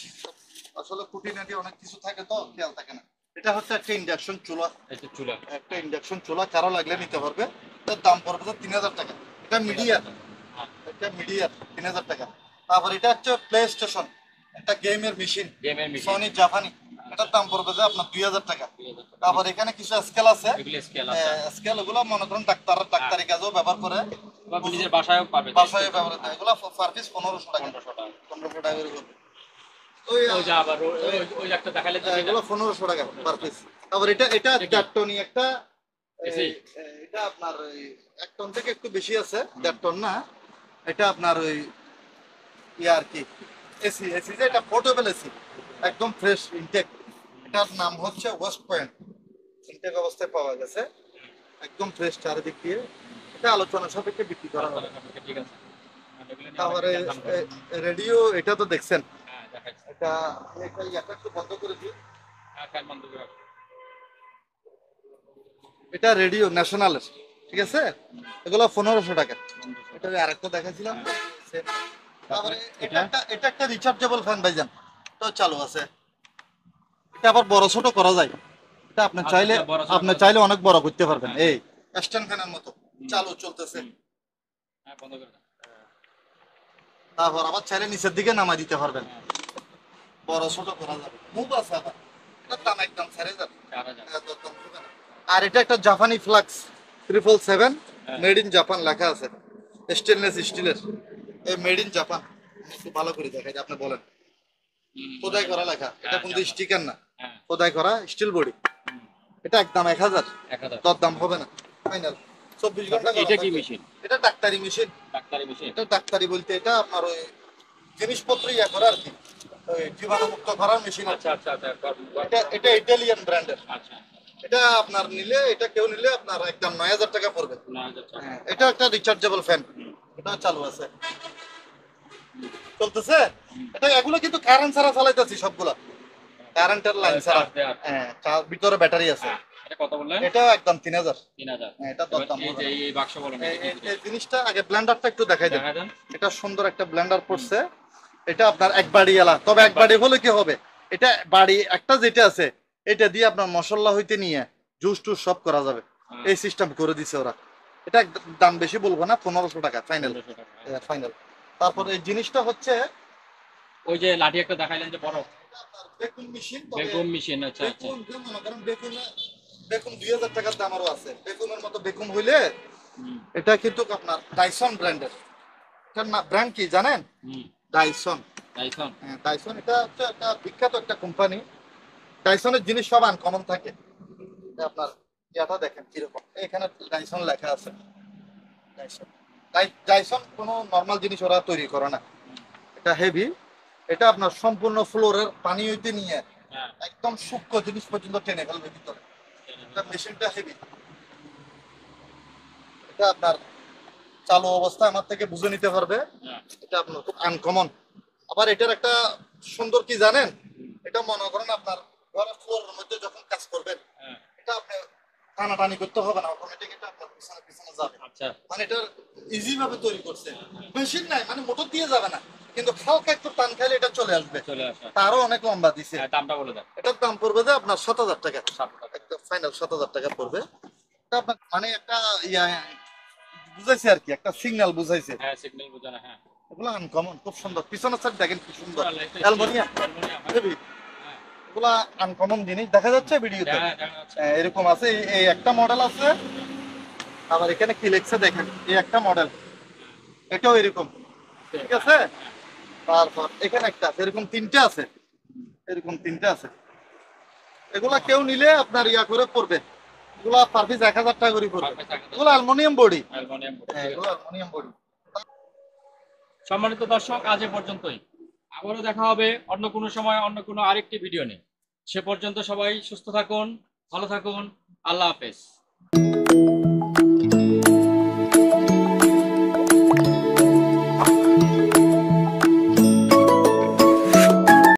আসলে খুঁটিনাটি অনেক কিছু থাকে তো খেয়াল থাকে না। এটা হচ্ছে একটা ইন্ডাকশন চুলা, এই যে চুলা। একটা ইন্ডাকশন চুলা কারো লাগলে নিতে পারবে। এটার দাম পড়বে যে 3000 টাকা। এটা মিডিয়াম, হ্যাঁ, এটা মিডিয়াম 3000 টাকা। তারপর এটা হচ্ছে প্লে স্টেশন, একটা গেমের মেশিন, গেমের মেশিন। সনি জাপানি। এটার দাম পড়বে যে আপনার 2000 টাকা। 2000 টাকা। তারপর এখানে কিছু স্কেল আছে, এগুলো স্কেল আছে। স্কেল ওগুলো মনে করেন ডাক্তারি কাজেও ব্যবহার করে, বা আপনি নিজের বাসায়ও পাবে। বাসায় ব্যবহার করে। এগুলো পার পিস 1500 টাকা, 1500 টাকা। 1500 টাকা করে করবে। ওই ওই যে আবার ওই একটা দেখালে যে এগুলো 1500 টাকা পার পিস। তারপর এটা এটা এটা কি? 1.5 টনি একটা, এসি? এটা আপনার ওই 1 টন থেকে একটু বেশি আছে, 1.5 টন না। এটা আপনার ওই ইয়ে আর কি, এসি এসি যে এটা পোর্টেবল এসি, একদম ফ্রেশ ইনটেক। এটার নাম হচ্ছে ওয়েস্ট পয়েন্ট, ইনটেক অবস্থায় পাওয়া গেছে, একদম ফ্রেশ চারিদিক দিয়ে। এটা আলোচনা সাপেক্ষে বিক্রি করা হবে। ঠিক আছে। আর এগুলো নিয়ে তারপরে অনেকে দাম করে। রেডিও, এটা তো দেখছেন। হ্যাঁ, দেখাচ্ছি। এটা এটা ইয়াটা একটু বন্ধ করে দিই। হ্যাঁ, ফ্যান বন্ধ করে রাখো। এটা রেডিও ন্যাশনালের, ঠিক আছে। এগুলো 1500 টাকা। 1500 এটা টাকা। আরেকটা দেখাছিলাম। same। তারপরে এটা? এটা একটা রিচার্জেবল ফ্যান ভাইজান, তো চালু আছে। এটা আবার বড় ছোট করা যায়। এটা আপনি আচ্ছা, চাইলে, এটা বড় ছোট আপনি করা চাইলে অনেক বড় করতে পারবেন। হ্যাঁ। এই স্ট্যান্ড ফ্যানের মতো চালু চলতেছে। হ্যাঁ, বন্ধ করে দাও। তারপর আবার চাইলে নিচের দিকে নামাই দিতে পারবেন, হ্যাঁ, বড় ছোট করা যাবে। মুভ আছে আবার, এটার দাম একদম ছেড়ে যাবে। 4000। এত দাম হবে না। আর এটা একটা জাপানি ফ্লাক্স 777, হ্যাঁ। মেড ইন জাপান লেখা আছে, স্টেনলেস স্টিলের। এই মেড ইন জাপান একটু ভালো করে দেখাই, আপনি বলেন। খোদাই করা লেখা, এটা হ্যাঁ, কিন্তু জাপান। স্টিকার না, হ্যাঁ। খোদাই করা স্টিল বডি। এটা একদম 1000, 1000। দর দাম হবে না, ফাইনাল। 24 ঘন্টা গরম এটা কি থাকবে। মেশিন? এটা ডাক্তারি মেশিন। ডাক্তারি মেশিন? এটা ডাক্তারি বলতে এটা আপনার ওই জিনিসপত্র ইয়া করা আর কি, ওই জীবাণুমুক্ত করার মেশিন। আচ্ছা, আচ্ছা, আচ্ছা। এটা এটা ইটালিয়ান ব্র্যান্ডের। আচ্ছা, এটা আপনার নিলে, এটা কেউ নিলে আপনার একদম 9000 টাকা পড়বে। 9000 টাকা। হ্যাঁ, এটা একটা রিচার্জেবল ফ্যান, এটা চালু আছে, চলতেছে। এটা এগুলো কিন্তু কারেন্ট ছাড়া চালাইতেছি সবগুলা, কারেন্টের লাইন ছাড়া। চার্জ দেওয়ার। হ্যাঁ, ভিতরে ব্যাটারি আছে। হ্যাঁ, এটা কত বললেন? এটাও একদম 3000। 3000। হ্যাঁ, এটা এবার দরদাম এই হবে যে না। এই বাক্স বলেন, এটা কি এই জিনিসটা আগে ব্লেন্ডারটা একটু দেখাই দেন। দেখা দেন। এটা সুন্দর একটা ব্লেন্ডার পড়ছে। এটা আপনার এক বাড়ি এলা, তবে এক বাড়ি হলে কি হবে, এটা বাড়ি একটা যেটা আছে, এটা দিয়ে আপনার মশলা হইতে নিয়ে জুস টুস সব করা যাবে। এই সিস্টেম করে দিছে ওরা। এটা দাম বেশি বলবো না, 1500 টাকা ফাইনাল, 1500 টাকা। ফাইনাল। তারপর এই জিনিসটা হচ্ছে ওই যে লাঠি একটা দেখাইলেন যে বড় বেগুন মেশিন। বেগুন মেশিন। আচ্ছা, আচ্ছা। বেগুন 2000 টাকার দাম আরো আছে। বেগুনের মতো বেগুন হইলে, হুম, এটা কিন্তু আপনার ডাইসন ব্র্যান্ডের। এটার না ব্র্যান্ড কি জানেন? হুম। ডাইসন। টাইসন। হ্যাঁ, ডাইসন এটা হচ্ছে একটা বিখ্যাত একটা কোম্পানি। ডাইসনের জিনিস সব আনকমন থাকে। এটা আপনার ইয়াটা দেখেন কিরকম, এখানে ডাইসন লেখা আছে। ডাইসন, ডাইসন কোনো নর্মাল জিনিস ওরা তৈরি করে না, এটা হেভি। এটা আপনার সম্পূর্ণ ফ্লোরের পানি হইতে নিয়ে হ্যাঁ। একদম সূক্ষ্ম জিনিস পর্যন্ত টেনে ফেলবে ভিতরে। এটা মেশিনটা হেভি। এটা আপনার চালু অবস্থায় আমার থেকে বুঝে নিতে পারবে। হ্যাঁ। এটা আপনার খুব আনকমন। আবার এটার একটা সুন্দর কি জানেন, এটা মনে করেন আপনার ঘরের ফ্লোরের মধ্যে যখন কাজ করবেন, হ্যাঁ। এটা আপনি টানাটানি করতে হবে না, অটোমেটিক এটা আপনার পিছনে পিছনে যাবে। আচ্ছা। মানে এটা ইজি ভাবে তৈরি করছে। মেশিন নাই, মানে মোটর দিয়ে যাবে না, কিন্তু হালকা একটু টান খাইলে এটা চলে আসবে। চলে আসা। তারও অনেক লম্বা দিছে। হ্যাঁ, দামটা বলে দেন। এটার দাম পড়বে যে আপনার 7000 টাকা, 7 টাকা। একটা ফাইনাল 7000 টাকা পড়বে। এটা আপনার মানে একটা ইয়া বুঝাইছে আর কি, একটা সিগন্যাল বুঝাইছে। হ্যাঁ, সিগন্যাল বোঝানো। হ্যাঁ। এগুলো আনকমন, খুব সুন্দর। পিছনের সাইড দেখেন কি সুন্দর, একটা অ্যালুমিনিয়াম। অ্যালুমিনিয়াম। হ্যাঁ। এগুলা আনকমন জিনিস দেখা যাচ্ছে ভিডিওতে। হ্যাঁ, দেখা যাচ্ছে। এরকম আছে, এই একটা মডেল আছে। আবার এখানে কি লেখছে দেখেন, এই একটা মডেল, এটাও এরকম, ঠিক আছে। তারপর এখানে একটা আছে, এরকম তিনটে আছে, এরকম তিনটে আছে। এগুলা কেউ নিলে আপনার ইয়া করে পড়বে, এগুলা পার পিস 1000 টাকা করে পড়বে। এগুলো অ্যালুমিনিয়াম বডি। অ্যালুমিনিয়াম। হ্যাঁ, এগুলো অ্যালুমিনিয়াম বডি। সম্মানিত দর্শক, আজ এ পর্যন্তই। আবারও দেখা হবে অন্য কোনো সময়, অন্য কোনো আরেকটি ভিডিও নিয়ে। সে পর্যন্ত সবাই সুস্থ থাকুন, ভালো থাকুন। আল্লাহ হাফেজ।